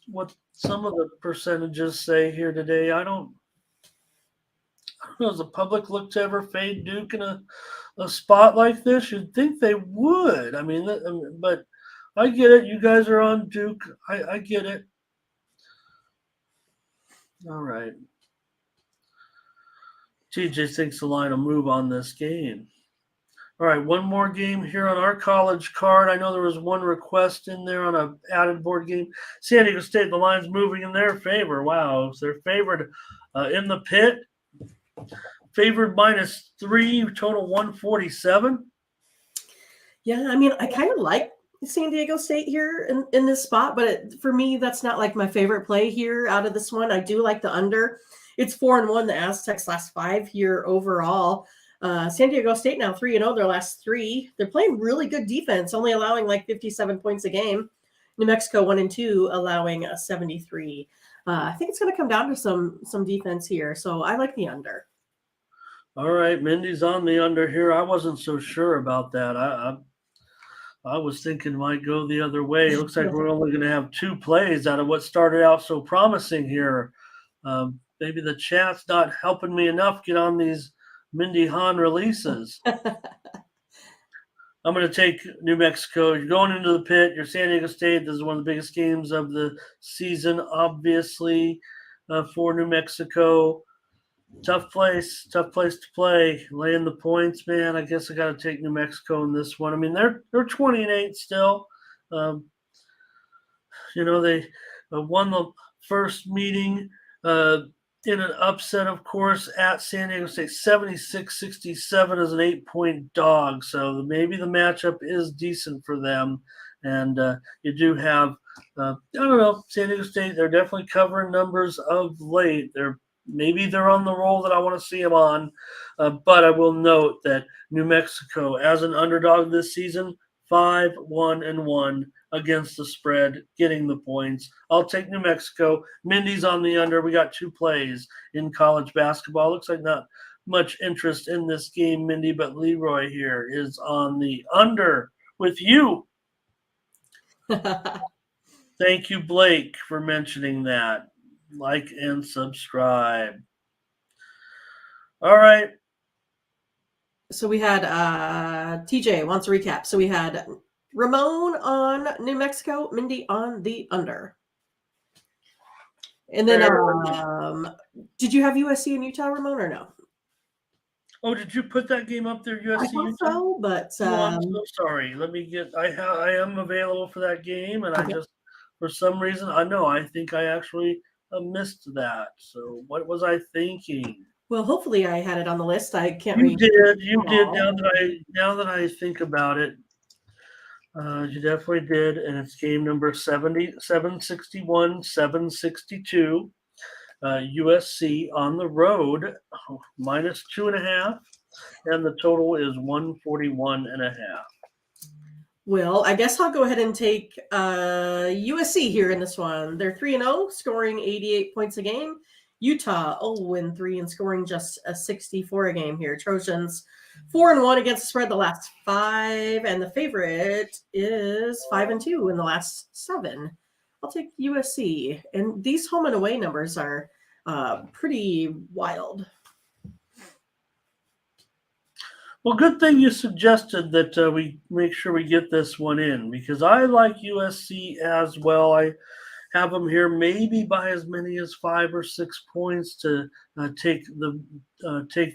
what some of the percentages say here today. I don't know. Does the public look to ever fade Duke in a spot like this? You'd think they would. I mean, but I get it. You guys are on Duke. I get it. All right. TJ thinks the line will move on this game. All right, one more game here on our college card. I know there was one request in there on a added board game. San Diego State, the line's moving in their favor. Wow, they're favored in the pit. Favored -3, total 147. Yeah, I mean, I kind of like San Diego State here in this spot, but for me, that's not like my favorite play here out of this one. I do like the under. It's 4-1, the Aztecs last 5 here overall. San Diego State now 3-0 their last 3. They're playing really good defense, only allowing like 57 points a game. New Mexico 1-2, allowing 73. I think it's going to come down to some defense here, so I like the under. All right, Mindy's on the under here. I wasn't so sure about that. I was thinking it might go the other way. It looks like we're only going to have 2 plays out of what started out so promising here. Maybe the chat's not helping me enough get on these Mindy Hahn releases. I'm going to take New Mexico. You're going into the pit. You're San Diego State. This is one of the biggest games of the season, obviously, for New Mexico. Tough place to play. Laying the points, man. I guess I got to take New Mexico in this one. I mean, they're 20-8 still. Um, they won the first meeting in an upset, of course, at San Diego State, 76-67 as an 8-point dog. So maybe the matchup is decent for them. And you do have, I don't know, San Diego State, they're definitely covering numbers of late. Maybe they're on the roll that I want to see them on. But I will note that New Mexico, as an underdog this season, 5-1-1 against the spread, getting the points. I'll take New Mexico. Mindy's on the under. We got 2 plays in college basketball. Looks like not much interest in this game, Mindy, but Leroy here is on the under with you. Thank you, Blake, for mentioning that. Like and subscribe. All right. So we had TJ wants a recap. So we had Ramon on New Mexico, Mindy on the under. And then did you have USC and Utah, Ramon, or no? Oh, did you put that game up there, USC I thought Utah? so, but I'm so sorry. Let me get. I am available for that game, and okay. I just, for some reason, I think I actually missed that. So what was I thinking? Well, hopefully I had it on the list. I can't You read. did. You did. Now that I think about it, you definitely did, and it's game number 761, 762. USC on the road, minus 2.5, and the total is 141.5. Well, I guess I'll go ahead and take USC here in this one. They're 3-0, scoring 88 points a game. Utah 0-3 and scoring just a 64 a game here. Trojans 4-1 against the spread the last 5, and the favorite is 5-2 in the last 7. I'll take USC, and these home and away numbers are pretty wild. Well, good thing you suggested that we make sure we get this one in, because I like USC as well. I have them here maybe by as many as 5 or 6 points to take the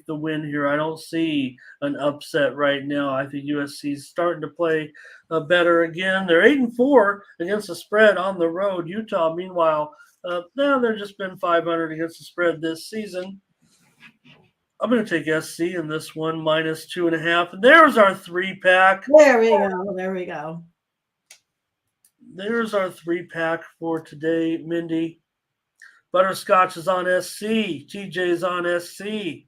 win here. I don't see an upset right now. I think USC is starting to play better again. They're 8-4 against the spread on the road. Utah, meanwhile, they've just been 500 against the spread this season. I'm going to take SC in this one, minus 2.5. And there's our 3-pack. There we go. There we go. There's our 3-pack for today, Mindy. Butterscotch is on SC. TJ is on SC.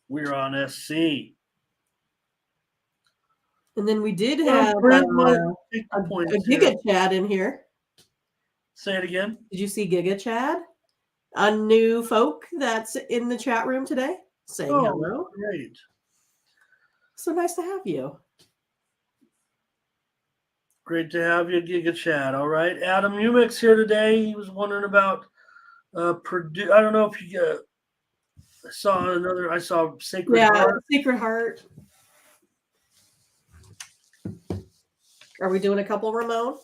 We're on SC. And then we did have a Giga Chad in here. Say it again. Did you see Giga Chad? A new folk that's in the chat room today saying hello. Great. So nice to have you. Great to have you, Giga Chad. All right. Adam Umix here today. He was wondering about Purdue. I don't know if you I saw Sacred Heart. Sacred Heart. Are we doing a couple, Ramon?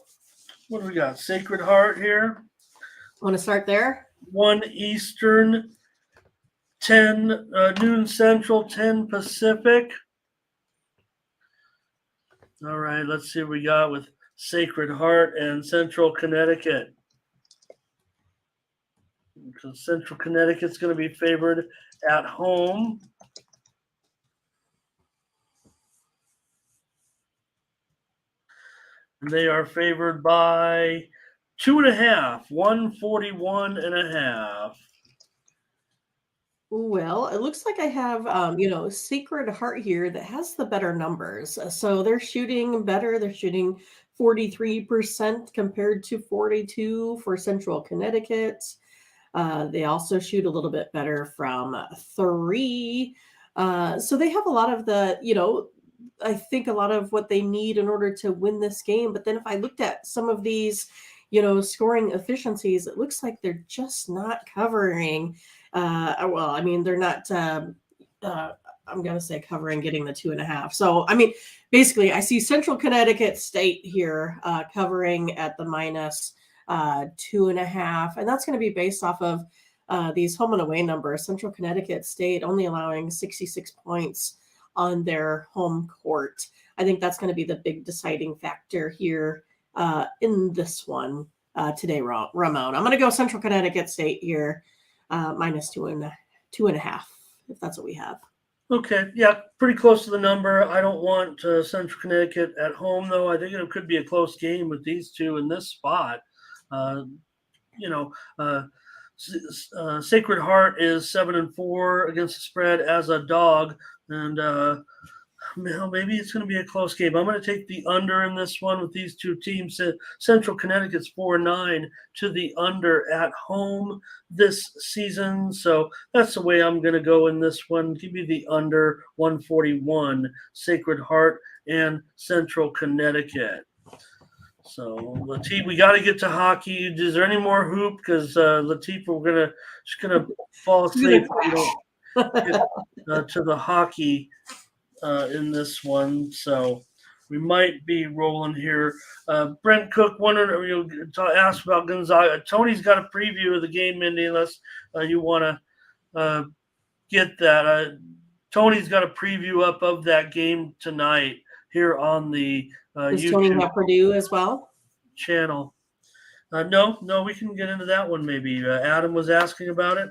What do we got? Sacred Heart here. Want to start there? 1 Eastern, 10 noon Central, 10 Pacific. All right, let's see what we got with Sacred Heart and Central Connecticut. So Central Connecticut's going to be favored at home. And they are favored by 2.5, 141.5. Well, it looks like I have, Sacred Heart here that has the better numbers. So they're shooting better. They're shooting 43% compared to 42 for Central Connecticut. They also shoot a little bit better from 3. So they have a lot of the, I think a lot of what they need in order to win this game. But then if I looked at some of these, scoring efficiencies, it looks like they're just not covering. They're not I'm going to say covering, getting the 2.5. So, I mean, basically, I see Central Connecticut State here covering at the minus 2.5. And that's going to be based off of these home and away numbers. Central Connecticut State only allowing 66 points on their home court. I think that's going to be the big deciding factor here in this one today, Ramon. I'm going to go Central Connecticut State here, minus 2.5, if that's what we have. Okay, yeah, pretty close to the number. I don't want Central Connecticut at home, though. I think it could be a close game with these two in this spot. Sacred Heart is 7-4 against the spread as a dog, and maybe it's going to be a close game. I'm going to take the under in this one with these two teams. Central Connecticut's 4-9 to the under at home this season, so that's the way I'm going to go in this one. Give me the under 141, Sacred Heart and Central Connecticut. So Latif, we got to get to hockey. Is there any more hoop? Because Latif, we're just gonna fall asleep. We don't get to the hockey in this one, so we might be rolling here. Brent Cook asked about Gonzaga. Tony's got a preview of the game, Mindy, unless you want to get that. Tony's got a preview up of that game tonight here on the Does YouTube Tony have Purdue as well? channel. No, we can get into that one maybe. Adam was asking about it,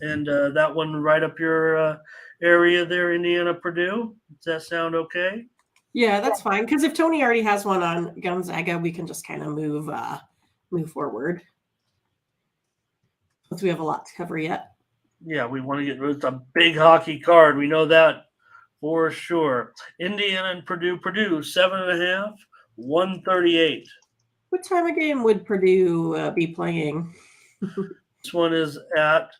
and that one right up your area there, Indiana, Purdue. Does that sound okay? Yeah, that's fine. Because if Tony already has one on Gonzaga, we can just kind of move forward. Since we have a lot to cover yet. Yeah, we want to get rid of a big hockey card. We know that for sure. Indiana and Purdue. Purdue 7.5, 138. What time of game would Purdue be playing? This one is at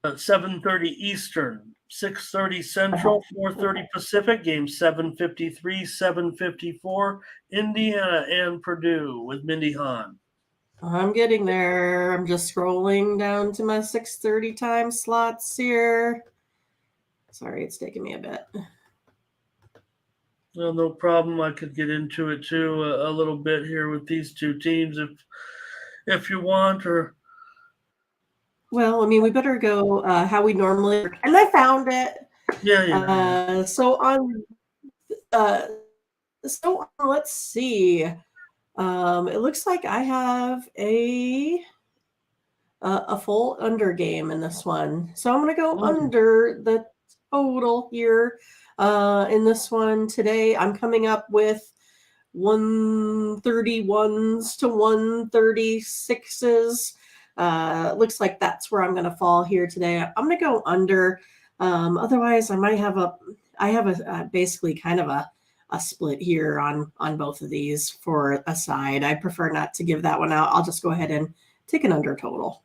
7:30 Eastern, 6:30 Central, 4:30 Pacific. Game 7:53, 7:54. Indiana and Purdue with Mindy Hahn. I'm getting there. I'm just scrolling down to my 6:30 time slots here. Sorry, it's taking me a bit. Well, no problem. I could get into it too a little bit here with these two teams if you want. Or well, I mean, we better go how we normally. And I found it. Yeah. So let's see. It looks like I have a full under game in this one. So I'm going to go under the total here in this one today. I'm coming up with 131s to 136s. Looks like that's where I'm going to fall here today. I'm going to go under. Otherwise, I might have basically kind of a split here on both of these for a side. I prefer not to give that one out. I'll just go ahead and take an under total.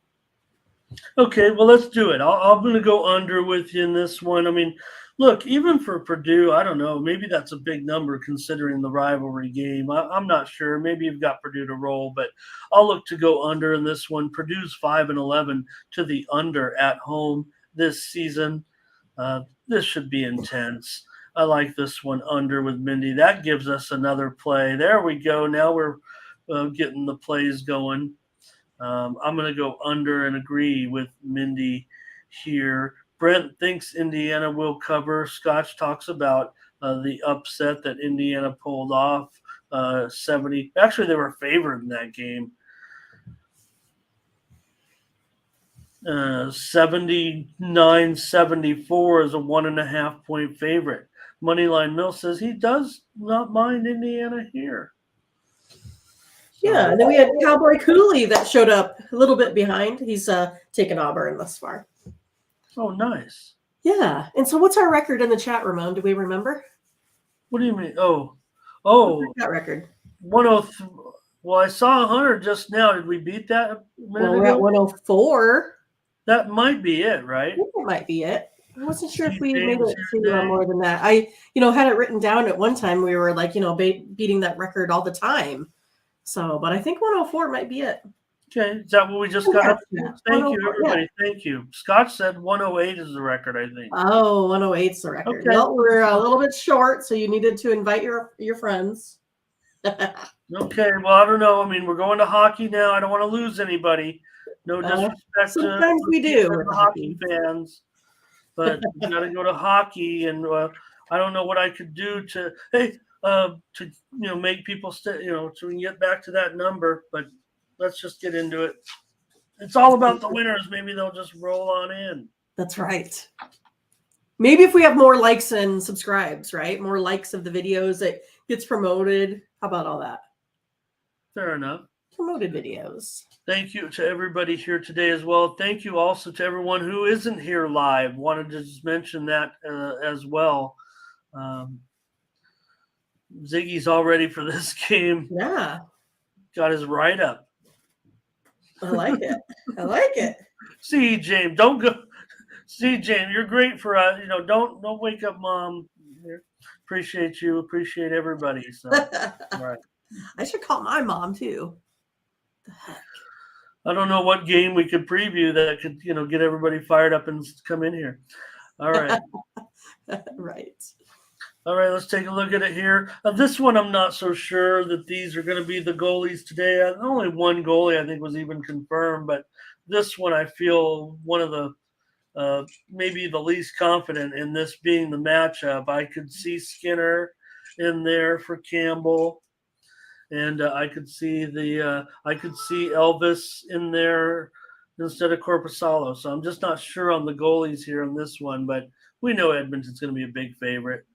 Okay, well, let's do it. I'm going to go under with you in this one. I mean, look, even for Purdue, I don't know. Maybe that's a big number considering the rivalry game. I'm not sure. Maybe you've got Purdue to roll, but I'll look to go under in this one. Purdue's 5-11 to the under at home this season. This should be intense. I like this one under with Mindy. That gives us another play. There we go. Now we're getting the plays going. I'm going to go under and agree with Mindy here. Brent thinks Indiana will cover. Scotch talks about the upset that Indiana pulled off. 70. Actually, they were favored in that game. 79-74 is a 1.5 point favorite. Moneyline Mill says he does not mind Indiana here. Yeah, and then we had Cowboy Cooley that showed up a little bit behind. He's taken Auburn thus far. Oh, nice. Yeah, and so what's our record in the chat, Ramon? Do we remember? What do you mean? Oh, that record. 103. Well, I saw 100 just now. Did we beat that? We're at 104. That might be it, right? I think that might be it. I wasn't sure if we made it to more than that. I, had it written down at one time. We were like, beating that record all the time. So, but I think 104 might be it. Okay, is that what we just got up to? Yeah, Thank you, 104, yeah. everybody. Thank you. Scott said 108 is the record, I think. Oh, 108's the record. Okay. Well, we're a little bit short, so you needed to invite your friends. Okay, well, I don't know. I mean, we're going to hockey now. I don't want to lose anybody. No disrespect to Sometimes we do with the hockey. hockey fans, but we got to go to hockey, and I don't know what I could do to make people stay, so we can get back to that number. But let's just get into it. It's all about the winners. Maybe they'll just roll on in. That's right. Maybe if we have more likes and subscribes, right? More likes of the videos that gets promoted. How about all that? Fair enough. Promoted videos. Thank you to everybody here today as well. Thank you also to everyone who isn't here live. Wanted to just mention that as well. Ziggy's all ready for this game. Yeah. Got his write-up. I like it. I like it. See, James, don't go. See, James, you're great for us. Don't wake up, Mom. Appreciate you. Appreciate everybody. So, right. I should call my mom too. The heck. I don't know what game we could preview that could, get everybody fired up and come in here. All right. Right. All right, let's take a look at it here. This one, I'm not so sure that these are going to be the goalies today. Only one goalie, I think, was even confirmed. But this one, I feel one of the maybe the least confident in this being the matchup. I could see Skinner in there for Campbell, and I could see Elvis in there instead of Corpusalo. So I'm just not sure on the goalies here on this one, but we know Edmonton's going to be a big favorite.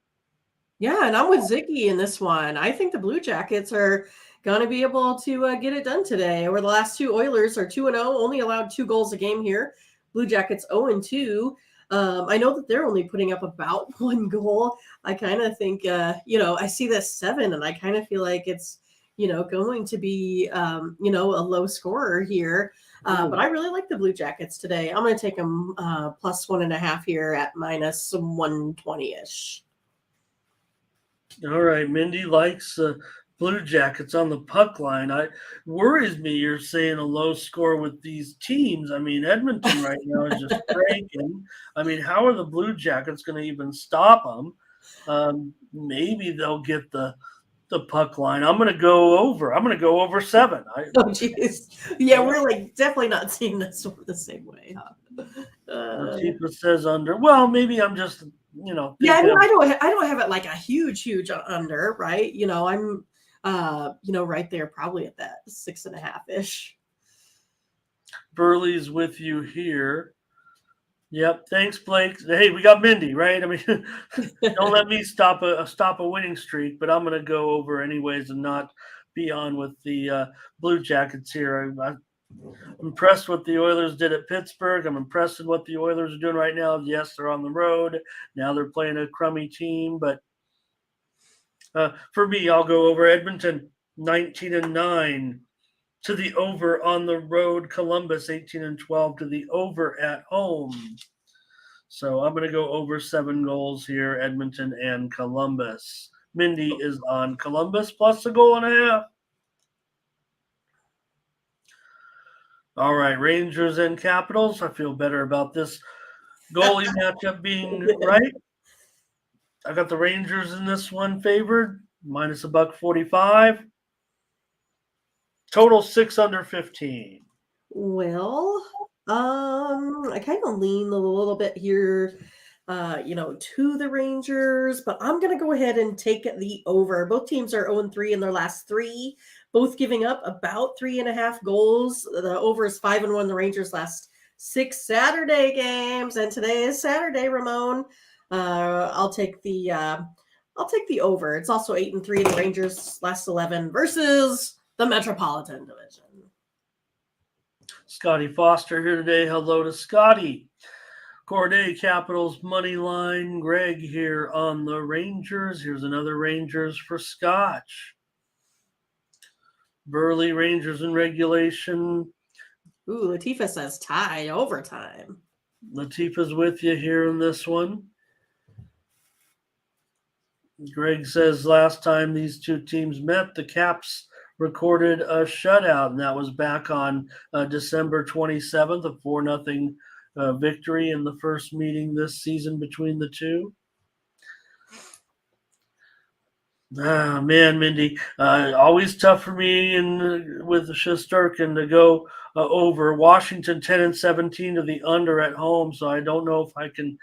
Yeah, and I'm with Ziggy in this one. I think the Blue Jackets are going to be able to get it done today. Over the last two, Oilers are 2-0, only allowed 2 goals a game here. Blue Jackets 0-2. I know that they're only putting up about 1 goal. I kind of think, I see this 7, and I kind of feel like it's, going to be, a low scorer here. But I really like the Blue Jackets today. I'm going to take them plus 1.5 here at minus 120-ish. All right, Mindy likes Blue Jackets on the puck line. Worries me you're saying a low score with these teams. I mean, Edmonton right now is just cranking. I mean, how are the Blue Jackets going to even stop them? Maybe they'll get the puck line. I'm going to go over. I'm going to go over 7. Oh, jeez. Yeah, we're definitely not seeing this one the same way. Huh? Latifa says under. Well, maybe I'm just yeah, I don't have it like a huge under, right? I'm right there probably at that 6.5-ish. Burley's with you here. Yep, thanks, Blake. Hey, we got Mindy, right? I mean, don't let me stop a winning streak, but I'm going to go over anyways and not be on with the Blue Jackets here. I'm impressed what the Oilers did at Pittsburgh. I'm impressed with what the Oilers are doing right now. Yes, they're on the road. Now they're playing a crummy team, but for me, I'll go over Edmonton 19-9 to the over on the road. Columbus 18-12 to the over at home. So I'm going to go over 7 goals here, Edmonton and Columbus. Mindy is on Columbus plus 1.5 goals. All right, Rangers and Capitals. I feel better about this goalie matchup being right. I got the Rangers in this one favored, minus $1.45. Total 6 under 15. Well, I kind of lean a little bit here, to the Rangers, but I'm going to go ahead and take the over. Both teams are 0-3 in their last 3, both giving up about 3.5 goals. The over is 5-1. The Rangers' last 6 Saturday games, and today is Saturday, Ramon. I'll take the over. It's also 8-3. The Rangers' last 11 versus the Metropolitan Division. Scotty Foster here today. Hello to Scotty. Corday Capitals money line. Greg here on the Rangers. Here's another Rangers for Scotch. Burley Rangers in regulation. Ooh, Latifa says tie overtime. Latifa's with you here in this one. Greg says last time these two teams met, the Caps recorded a shutout, and that was back on December 27th, a 4-0 victory in the first meeting this season between the two. Ah, man, Mindy, always tough for me and with Shesterkin to go over. Washington 10-17 to the under at home, so I don't know if I can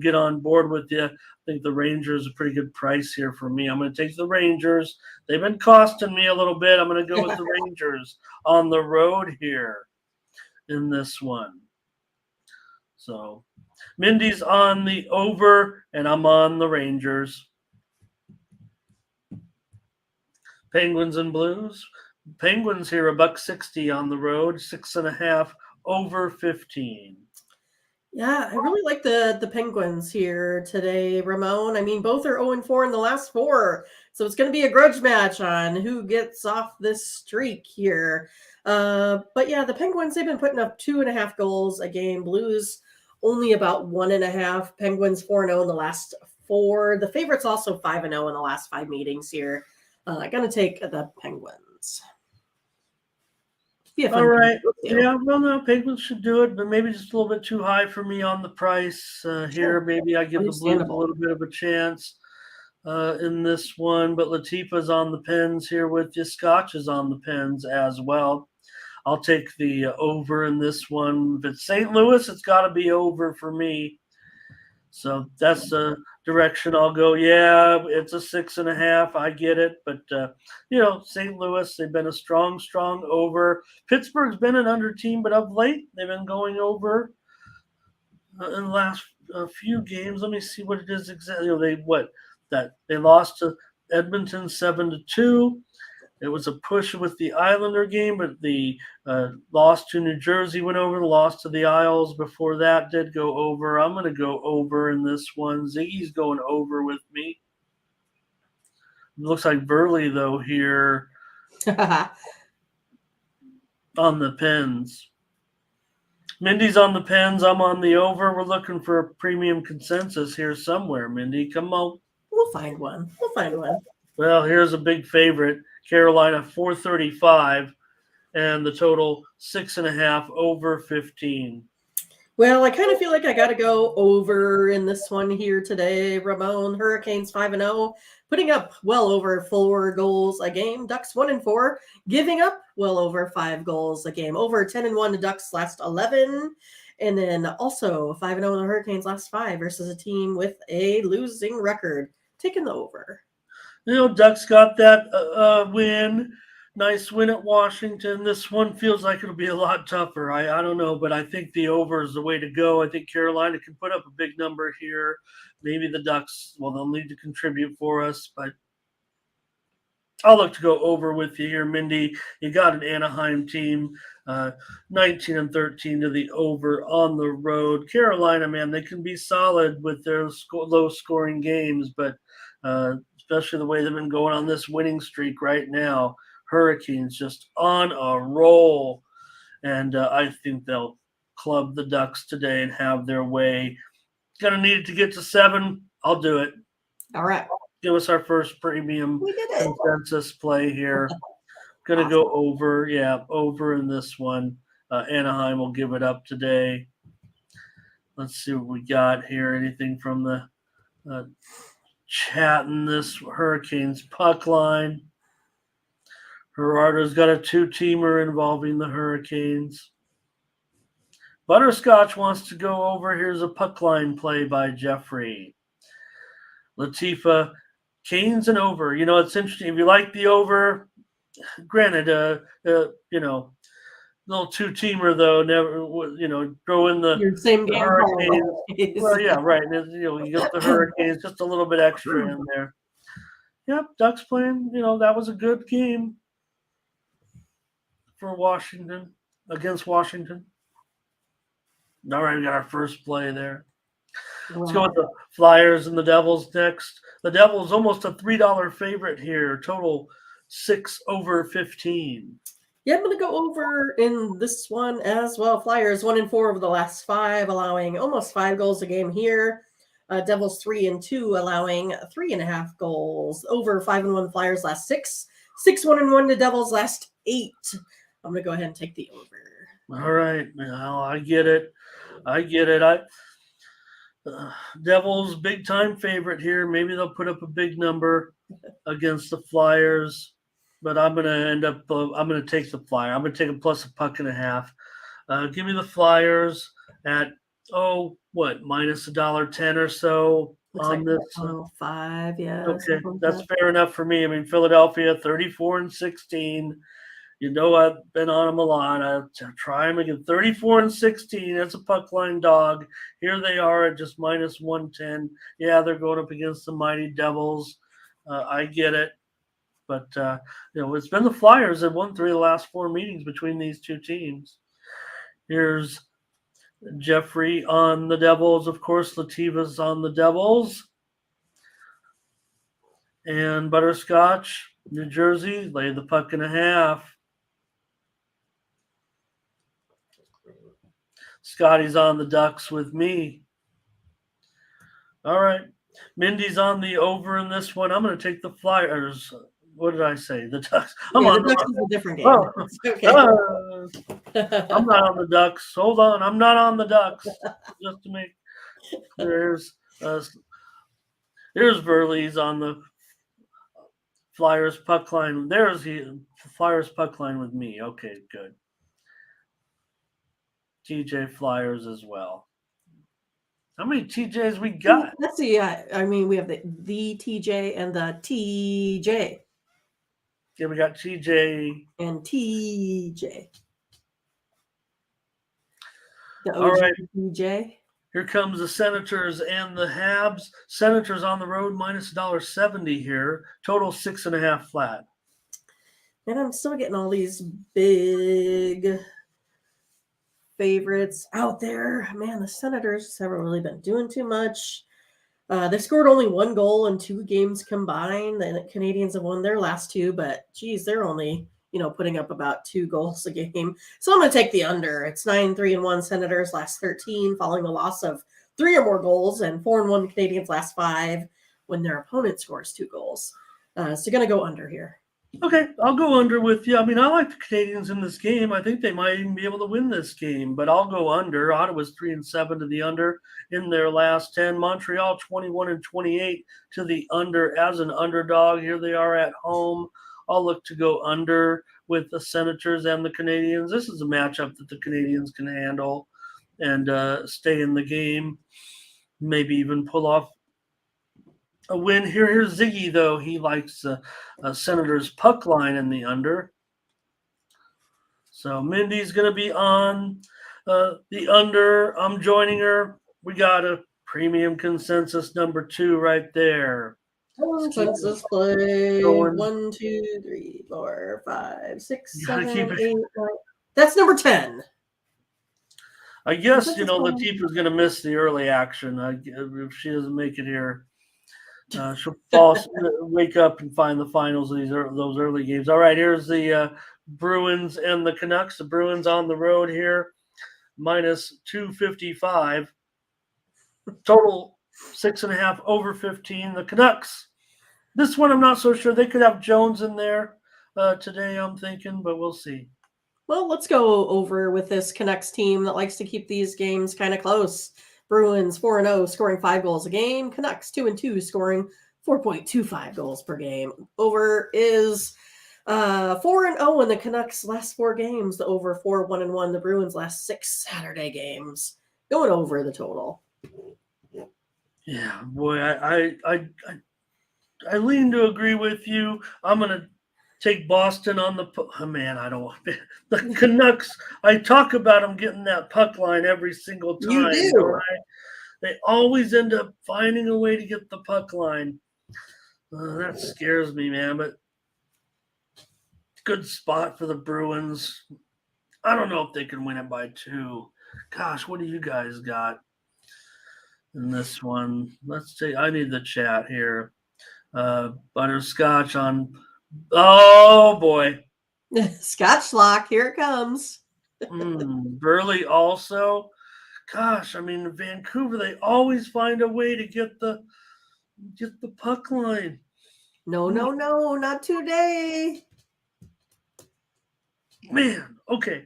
get on board with you. I think the Rangers are a pretty good price here for me. I'm going to take the Rangers. They've been costing me a little bit. I'm going to go with the Rangers on the road here in this one. So Mindy's on the over, and I'm on the Rangers. Penguins and Blues. Penguins here $1.60 on the road, 6.5 over 15. Yeah, I really like the Penguins here today, Ramon. I mean, both are 0-4 in the last 4, so it's going to be a grudge match on who gets off this streak here. But yeah, the Penguins, they've been putting up 2.5 goals a game. Blues only about 1.5. Penguins 4-0 in the last 4. The favorites also 5-0 in the last 5 meetings here. I'm going to take the Penguins. All right. Yeah, well, no, Penguins should do it, but maybe just a little bit too high for me on the price here. Sure. Maybe I give the Blues a little bit of a chance in this one, but Latifa's on the Pens here with you. Scotch is on the Pens as well. I'll take the over in this one. If it's St. Louis, it's got to be over for me. So that's the direction I'll go. Yeah, it's a 6.5. I get it. But, St. Louis, they've been a strong over. Pittsburgh's been an under team, but of late, they've been going over in the last few games. Let me see what it is exactly. They lost to Edmonton 7-2. It was a push with the Islander game, but the loss to New Jersey went over. The loss to the Isles before that did go over. I'm going to go over in this one. Ziggy's going over with me. It looks like Burley, though, here on the Pens. Mindy's on the Pens. I'm on the over. We're looking for a premium consensus here somewhere, Mindy. Come on. We'll find one. Well, here's a big favorite. Carolina 435, and the total 6.5 over 15. Well, I kind of feel like I got to go over in this one here today. Ramon, Hurricanes 5-0, putting up well over 4 goals a game. Ducks 1-4, giving up well over 5 goals a game. Over 10-1 the Ducks last 11. And then also 5-0 the Hurricanes last 5 versus a team with a losing record. Taking the over. Ducks got that win. Nice win at Washington. This one feels like it'll be a lot tougher. I don't know, but I think the over is the way to go. I think Carolina can put up a big number here. Maybe the Ducks, they'll need to contribute for us, but I'll look to go over with you here, Mindy. You got an Anaheim team, 19-13 to the over on the road. Carolina, man, they can be solid with their low-scoring games, but especially the way they've been going on this winning streak right now. Hurricanes just on a roll, and I think they'll club the Ducks today and have their way. Gonna need it to get to 7. I'll do it. All right. Give us our first premium consensus play here. Gonna go over. Yeah, over in this one. Anaheim will give it up today. Let's see what we got here. Anything from the chat in this Hurricanes puck line? Gerardo's got a 2-teamer involving the Hurricanes. Butterscotch wants to go over. Here's a puck line play by Jeffrey. Latifa, Canes and over. It's interesting. If you like the over, granted, little 2-teamer though. Never, throw in the same game Hurricanes. Well, yeah, right. And, you got the Hurricanes, just a little bit extra in there. Yep, Ducks playing. That was a good game for Washington against Washington. All right, we got our first play there. Let's go with the Flyers and the Devils next. The Devils almost a $3 favorite here. Total 6 over 15. Yeah, I'm going to go over in this one as well. Flyers 1-4 over the last 5, allowing almost 5 goals a game here. Devils 3-2, allowing 3.5 goals. Over 5-1 Flyers last 6. 6-1-1 the Devils last 8. I'm gonna go ahead and take the over. All right, now I get it. I get it. Devils big time favorite here. Maybe they'll put up a big number against the Flyers, but I'm gonna end up. I'm gonna take the Flyer. I'm gonna take a plus a puck and a half. Give me the Flyers at minus $1.10 or so Looks on like this. 5, yeah. Okay, Something like that's that. fair enough for me. I mean, Philadelphia 34-16. You know I've been on them a lot. I try them again. 34-16. That's a puck line dog. Here they are at just minus 110. Yeah, they're going up against the mighty Devils. I get it, but it's been the Flyers that won 3 of the last 4 meetings between these two teams. Here's Jeffrey on the Devils. Of course, Lativa's on the Devils. And Butterscotch, New Jersey, lay the puck and a half. Scotty's on the Ducks with me. All right. Mindy's on the over in this one. I'm going to take the Flyers. What did I say? The Ducks. I'm Yeah, on the Ducks is a different game. Oh, It's okay. I'm not on the Ducks. Hold on. I'm not on the Ducks. Just to make there's Verley's on the Flyers puck line. There's the Flyers puck line with me. Okay, good. TJ Flyers as well. How many TJs we got? Let's see. I mean, we have the TJ and the TJ. Yeah, we got TJ and TJ. The All OG right. TJ. Here comes the Senators and the Habs. Senators on the road minus $1.70 here. Total 6.5 flat. And I'm still getting all these big favorites out there. Man, the Senators haven't really been doing too much. They scored only 1 goal in 2 games combined. The Canadians have won their last 2, but geez, they're only putting up about 2 goals a game. So I'm going to take the under. It's 9-3-1 Senators last 13, following a loss of 3 or more goals, and 4-1 Canadians last 5 when their opponent scores 2 goals. So going to go under here. Okay, I'll go under with you. I mean, I like the Canadians in this game. I think they might even be able to win this game, but I'll go under. Ottawa's 3-7 to the under in their last 10. Montreal 21-28 to the under as an underdog. Here they are at home. I'll look to go under with the Senators and the Canadians. This is a matchup that the Canadians can handle and stay in the game, maybe even pull off a win here. Here's Ziggy, though. He likes Senators puck line in the under. So Mindy's going to be on the under. I'm joining her. We got a premium consensus number 2 right there. Consensus play. 1, 2, 3, 4, 5, 6, 7, 8, 9. That's number 10. I guess, Latifa's going to miss the early action. If she doesn't make it here. She'll wake up and find the finals of those early games. All right, here's the Bruins and the Canucks. The Bruins on the road here, minus 255. Total 6.5 over 15. The Canucks. This one I'm not so sure. They could have Jones in there today, I'm thinking, but we'll see. Well, let's go over with this Canucks team that likes to keep these games kind of close. Bruins 4-0, scoring 5 goals a game. Canucks 2-2, scoring 4.25 goals per game. Over is 4-0 in the Canucks' last 4 games. The over 4-1-1. The Bruins' last 6 Saturday games. Going over the total. Yeah, boy, I lean to agree with you. I'm gonna take Boston on the I don't want the Canucks. I talk about them getting that puck line every single time. You do. Right? They always end up finding a way to get the puck line. That scares me, man. But good spot for the Bruins. I don't know if they can win it by 2. Gosh, what do you guys got in this one? Let's see. I need the chat here. Butterscotch on. Oh boy. Scotch lock, here it comes. Burley also. Gosh, I mean Vancouver, they always find a way to get the puck line. No, not today. Man, okay.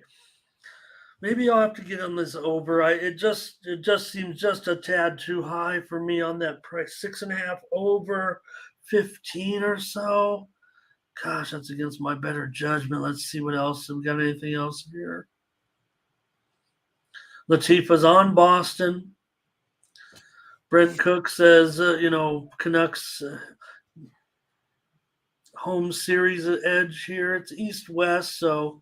Maybe I'll have to get on this over. It just seems just a tad too high for me on that price. 6.5 over 15 or so. Gosh, that's against my better judgment. Let's see what else. Have we got anything else here? Latifa's on Boston. Brent Cook says, Canucks home series edge here. It's East-West, so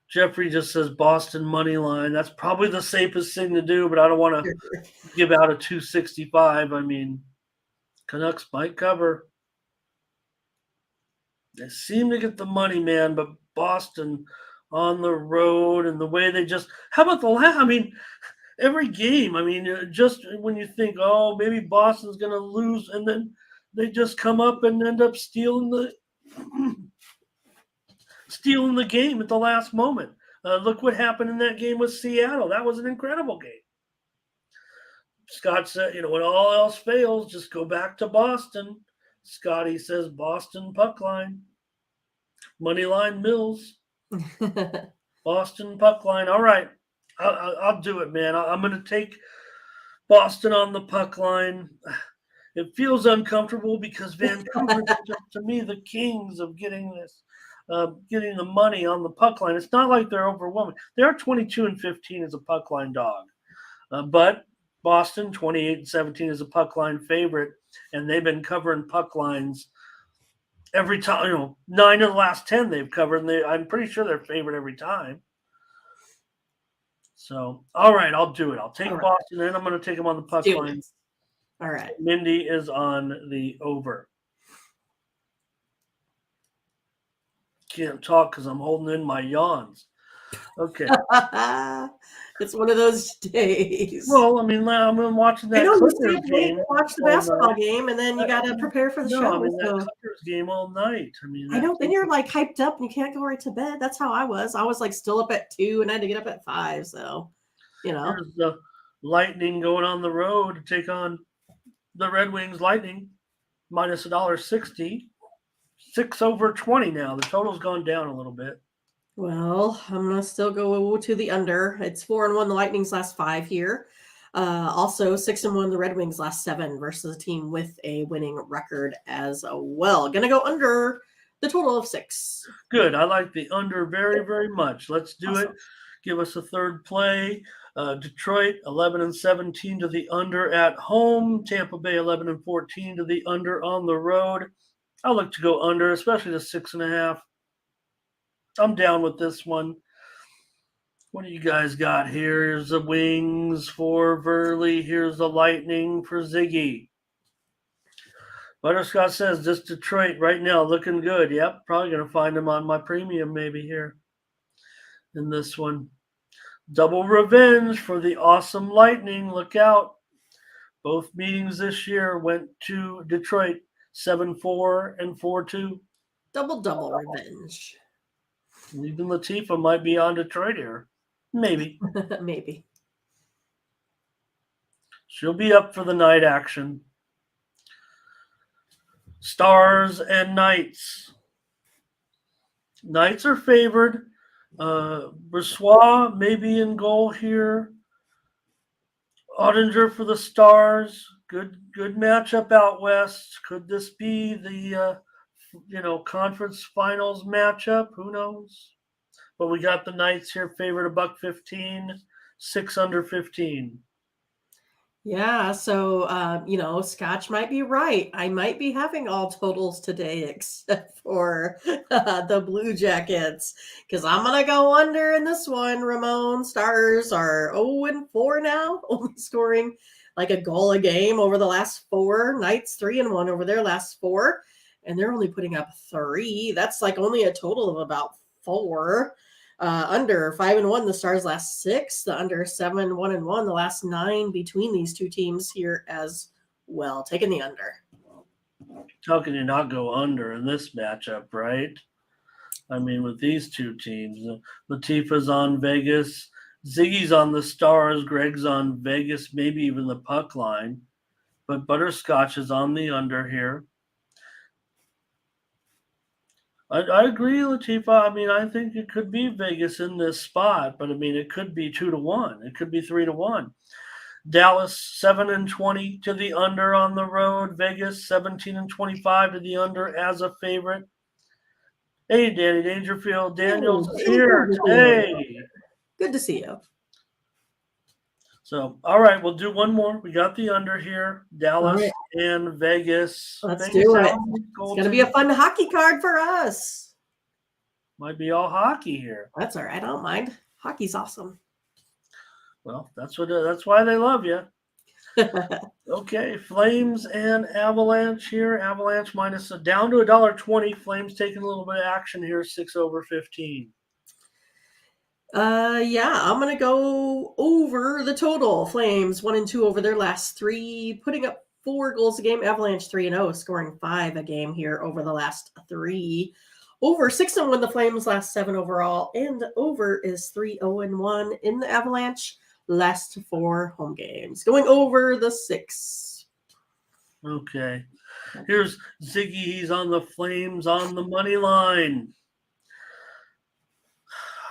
Jeffrey just says Boston money line. That's probably the safest thing to do, but I don't want to give out a 265. I mean, Canucks might cover. They seem to get the money, man, but Boston on the road and the way they just. How about the last? I mean, every game. I mean, just when you think, oh, maybe Boston's going to lose, and then they just come up and end up stealing the game at the last moment. Look what happened in that game with Seattle. That was an incredible game. Scott said, when all else fails, just go back to Boston. Scotty says Boston puck line. Money line Mills. Boston puck line. All right. I'll do it, man. I'm going to take Boston on the puck line. It feels uncomfortable because Vancouver is just, to me, the kings of getting the money on the puck line. It's not like they're overwhelming. They are 22-15 as a puck line dog, but Boston 28-17 is a puck line favorite, and they've been covering puck lines every time. 9 of the last 10 they've covered, and I'm pretty sure they're favorite every time. So, all right, I'll do it. I'll take Boston, and I'm going to take them on the puck line. All right. Mindy is on the over. Can't talk because I'm holding in my yawns. Okay. It's one of those days. Well, I mean, I'm watching that Clippers game. Watch the basketball game, and then you got to prepare for the show. I mean, that Clippers game all night. I mean, I know. Then you're like hyped up, and you can't go right to bed. That's how I was. I was like still up at 2, and I had to get up at 5. So, There's the Lightning going on the road to take on the Red Wings. Lightning minus $1.60. 6 over 20 now. The total's gone down a little bit. Well, I'm going to still go to the under. It's 4-1 the Lightning's last 5 here. Also 6-1 the Red Wings last 7 versus a team with a winning record as well. Going to go under the total of 6. Good. I like the under very, very much. Let's do it. Give us a third play. Detroit 11-17 to the under at home. Tampa Bay 11-14 to the under on the road. I look to go under, especially the 6.5. I'm down with this one. What do you guys got here? Here's the Wings for Verley. Here's the Lightning for Ziggy. Butterscotch says this Detroit right now looking good. Yep, probably going to find them on my premium maybe here in this one. Double revenge for the awesome Lightning. Look out. Both meetings this year went to Detroit 7-4 and 4-2. Double revenge. Even Latifa might be on Detroit here. Maybe. Maybe. She'll be up for the night action. Stars and Knights. Knights are favored. Bressois maybe in goal here. Ottinger for the Stars. Good matchup out west. Could this be the conference finals matchup? Who knows? But we got the Knights here favored $1.15, 6 under 15. Yeah, so Scotch might be right. I might be having all totals today except for the Blue Jackets because I'm gonna go under in this one. Ramon. Stars are 0-4 now, only scoring like a goal a game over the last 4. Knights 3-1 over their last 4, and they're only putting up 3. That's like only a total of about 4. Under 5-1 the Stars last 6. The under 7-1-1 the last 9 between these two teams here as well. Taking the under. How can you not go under in this matchup, right? I mean, with these two teams, Latifa's on Vegas, Ziggy's on the Stars, Greg's on Vegas, maybe even the puck line, but Butterscotch is on the under here. I agree, Latifa. I mean, I think it could be Vegas in this spot, but I mean, it could be 2-1. It could be 3-1. Dallas 7-20 to the under on the road. Vegas 17-25 to the under as a favorite. Hey, Danny Dangerfield. Daniels is here. Hey. Good to see you. So, all right, we'll do one more. We got the under here. Dallas right. and Vegas. Let's Vegas do it. out, It's Golden. going to be a fun hockey card for us. Might be all hockey here. That's all right. I don't mind. Hockey's awesome. Well, that's why they love you. Okay, Flames and Avalanche here. Avalanche minus down to $1.20. Flames taking a little bit of action here, 6/15. Yeah, I'm gonna go over the total. Flames 1-2 over their last 3, putting up 4 goals a game. Avalanche 3-0, scoring 5 a game here over the last 3. Over 6-1 the Flames last 7 overall, and over is 3-0-1 in the Avalanche last 4 home games. Going over the 6. Okay, here's Ziggy. He's on the Flames on the money line.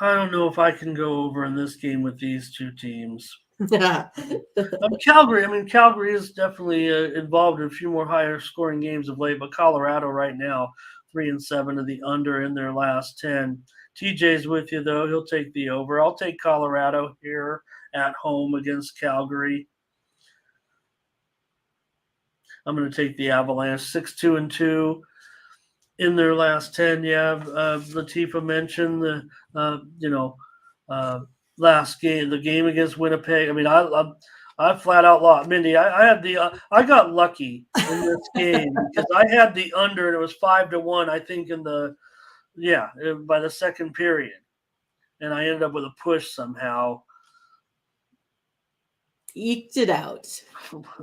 I don't know if I can go over in this game with these two teams. Calgary. I mean, Calgary is definitely involved in a few more higher scoring games of late, but Colorado right now 3-7 to the under in their last 10. TJ's with you though; he'll take the over. I'll take Colorado here at home against Calgary. I'm going to take the Avalanche 6-2-2 in their last 10. Yeah, Latifa mentioned the last game, the game against Winnipeg. I mean, I flat out lost. Mindy, I had I got lucky in this game because I had the under and it was 5-1. I think by the second period, and I ended up with a push somehow. Eked it out.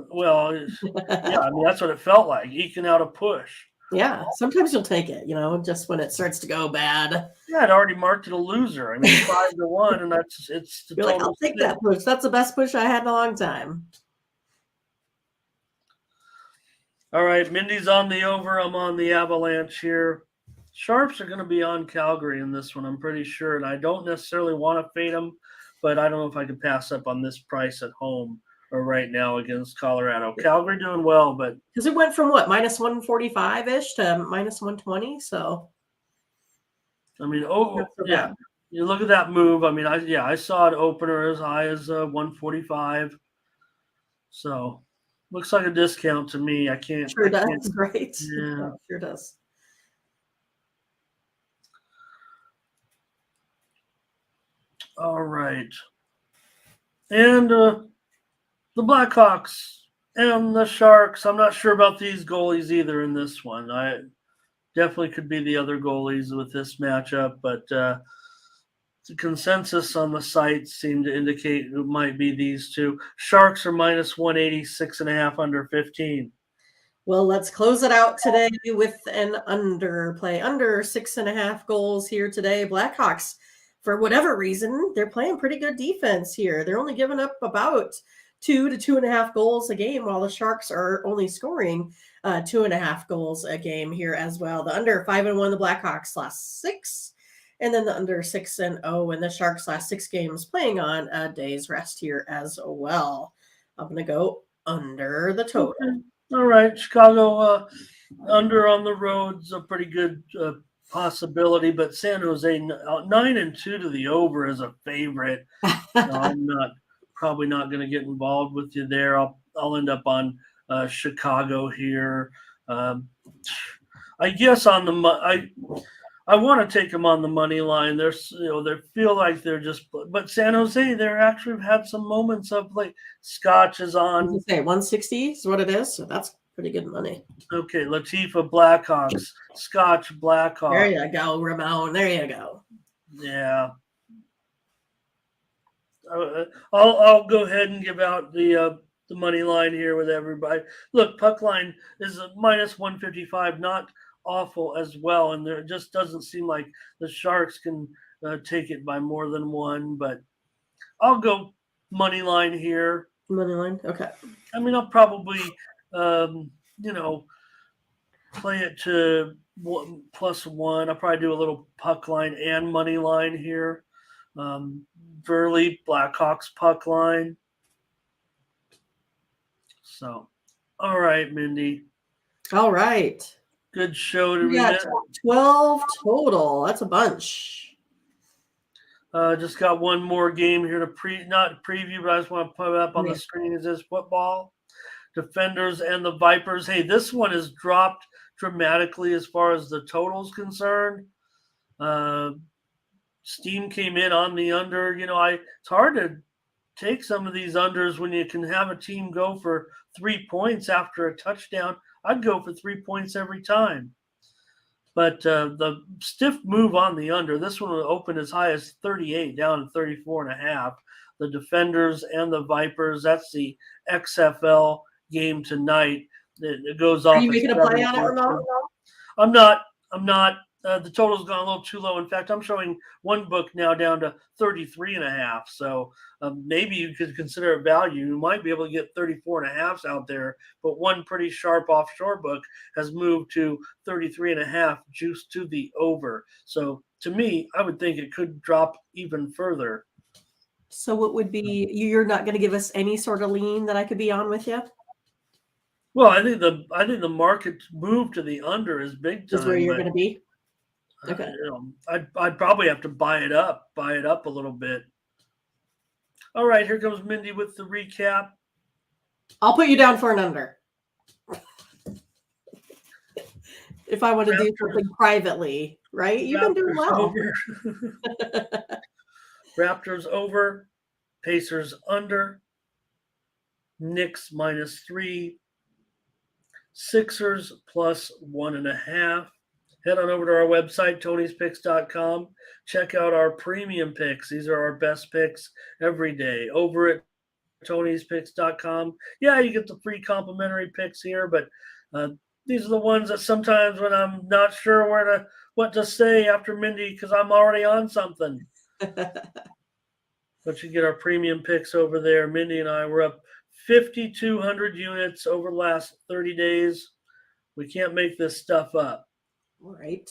Well, yeah, I mean that's what it felt like, eking out a push. Yeah, sometimes you'll take it, just when it starts to go bad. Yeah, I'd already marked it a loser. I mean, 5-1, and it's the You're like, I'll take that push. That's the best push I had in a long time. All right, Mindy's on the over. I'm on the Avalanche here. Sharps are going to be on Calgary in this one, I'm pretty sure, and I don't necessarily want to fade them, but I don't know if I can pass up on this price at home or right now against Colorado. Calgary doing well, but because it went from what, minus 145-ish to minus 120, so I mean, yeah. You look at that move. I mean, I saw it opener as high as 145. So looks like a discount to me. I can't. Sure does, right? Yeah, sure does. All right, and the Blackhawks and the Sharks. I'm not sure about these goalies either in this one. I definitely could be the other goalies with this matchup, but the consensus on the site seemed to indicate it might be these two. Sharks are minus 180, 6.5 under 15. Well, let's close it out today with an underplay. Under 6.5 goals here today. Blackhawks, for whatever reason, they're playing pretty good defense here. They're only giving up about 2 to 2.5 goals a game, while the Sharks are only scoring 2.5 goals a game here as well. The under 5-1, the Blackhawks last 6, and then the under 6-0, and the Sharks last 6 games playing on a day's rest here as well. I'm going to go under the total. Okay. All right, Chicago under on the road's a pretty good possibility, but San Jose 9-2 to the over is a favorite. I'm probably not going to get involved with you there. I'll end up on Chicago here. I guess on the I want to take them on the money line. They feel like they're just, but San Jose, they're actually had some moments of like Scotch is on. 160 is what it is, so that's pretty good money. Okay, Latifa Blackhawks, Scotch Blackhawks. There you go, Ramon. There you go. Yeah. I'll go ahead and give out the money line here with everybody. Look, puck line is a minus 155, not awful as well, and there just doesn't seem like the Sharks can take it by more than one, but I'll go money line here. Money line, okay. I mean, I'll probably play it to +1. I'll probably do a little puck line and money line here. Burley, Blackhawks puck line. So, all right, Mindy. All right. Good show to We got 12 total. That's a bunch. Just got one more game here to not preview, but I just want to put it up on the screen. Is this football? Defenders and the Vipers. Hey, this one has dropped dramatically as far as the total's concerned. Steam came in on the under. It's hard to take some of these unders when you can have a team go for 3 points after a touchdown. I'd go for 3 points every time. But the stiff move on the under, this one will open as high as 38, down to 34.5. The Defenders and the Vipers, that's the XFL game tonight. It goes off. Are you making a play on it, Ramon? I'm not. The total's gone a little too low. In fact, I'm showing one book now down to 33.5. So maybe you could consider a value. You might be able to get 34.5s out there, but one pretty sharp offshore book has moved to 33.5, juice to the over. So to me, I would think it could drop even further. So what would be, you're not going to give us any sort of lean that I could be on with you? Well, I think the market move to the under is big time. Is where you're going to be? Okay. I'd probably have to buy it up a little bit. All right, here comes Mindy with the recap. I'll put you down for an under. If I want to do something privately, right? You've been doing well. Raptors over, Pacers under, Knicks -3, Sixers +1.5. Head on over to our website, Tony'sPicks.com. Check out our premium picks. These are our best picks every day. Over at Tony'sPicks.com. Yeah, you get the free complimentary picks here, but these are the ones that sometimes when I'm not sure what to say after Mindy because I'm already on something. But you get our premium picks over there. Mindy and I were up 5,200 units over the last 30 days. We can't make this stuff up. All right.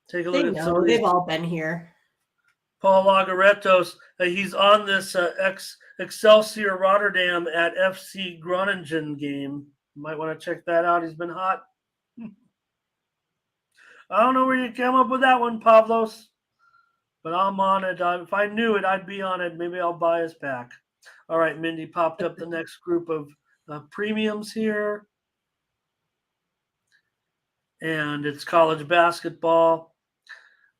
Take a look at some of these. They've all been here. Paul Lagaretos, he's on this Excelsior Rotterdam at FC Groningen game. You might want to check that out. He's been hot. I don't know where you came up with that one, Pavlos, but I'm on it. If I knew it, I'd be on it. Maybe I'll buy his pack. All right, Mindy popped up the next group of premiums here. And it's college basketball.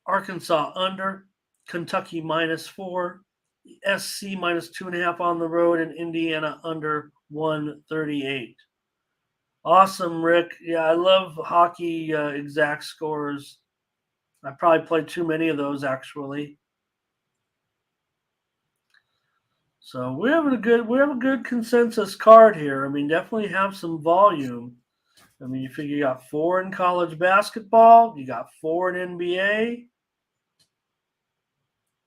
Arkansas under, Kentucky -4, SC -2.5 on the road, and Indiana under 138. Awesome, Rick. Yeah, I love hockey exact scores. I probably played too many of those, actually. So we have a good consensus card here. I mean, definitely have some volume. I mean, you figure you got 4 in college basketball, you got 4 in NBA,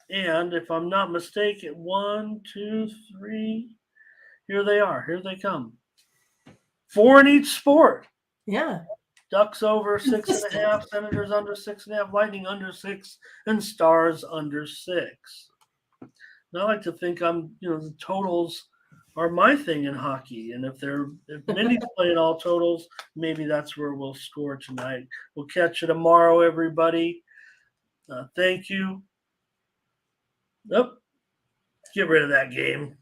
and if I'm not mistaken, 1, 2, 3, here they are. Here they come. 4 in each sport. Yeah. Ducks over 6.5, Senators under 6.5, Lightning under 6, and Stars under 6. Now I like to think the totals are my thing in hockey. And if Mindy's playing all totals, maybe that's where we'll score tonight. We'll catch you tomorrow, everybody. Thank you. Nope. Get rid of that game.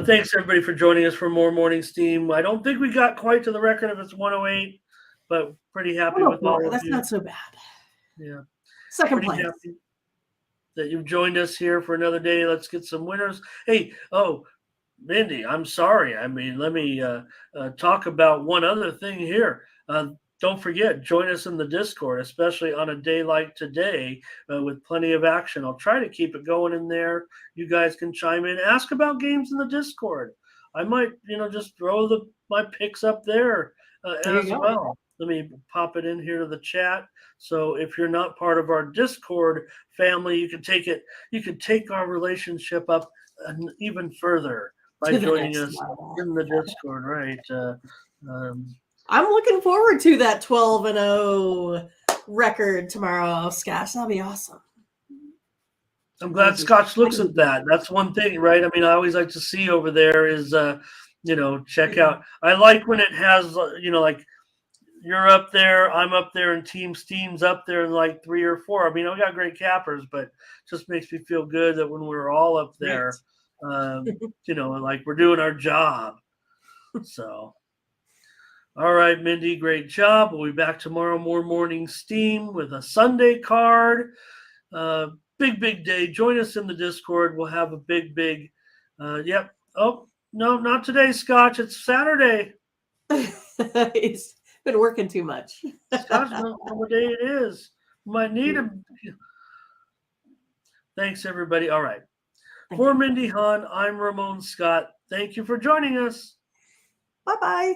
Thanks, everybody, for joining us for more Morning Steam. I don't think we got quite to the record if it's 108, but pretty happy with all of That's you. not so bad. Yeah. Second place. Happy that you've joined us here for another day. Let's get some winners. Hey, Mindy, I'm sorry. I mean, let me talk about one other thing here. Don't forget, join us in the Discord, especially on a day like today with plenty of action. I'll try to keep it going in there. You guys can chime in, ask about games in the Discord. I might, just throw my picks up there as well. Let me pop it in here to the chat. So if you're not part of our Discord family, you can take our relationship up even further by To the joining next us level. in the Discord, right? I'm looking forward to that 12-0 record tomorrow, Scotch. That'll be awesome. I'm glad Scotch looks at that. That's one thing, right? I mean, I always like to see over there is, check out. I like when it has, like you're up there, I'm up there, and Team Steam's up there in like 3 or 4. I mean, we got great cappers, but it just makes me feel good that when we're all up there, like we're doing our job. So, all right, Mindy, great job. We'll be back tomorrow, more morning steam with a Sunday card. Big day. Join us in the Discord. We'll have a big. Yep. Oh no, not today, Scotch. It's Saturday. He's been working too much. Scotch doesn't know what day it is. We might need him. Thanks, everybody. All right. For Mindy Hahn, I'm Ramon Scott. Thank you for joining us. Bye-bye.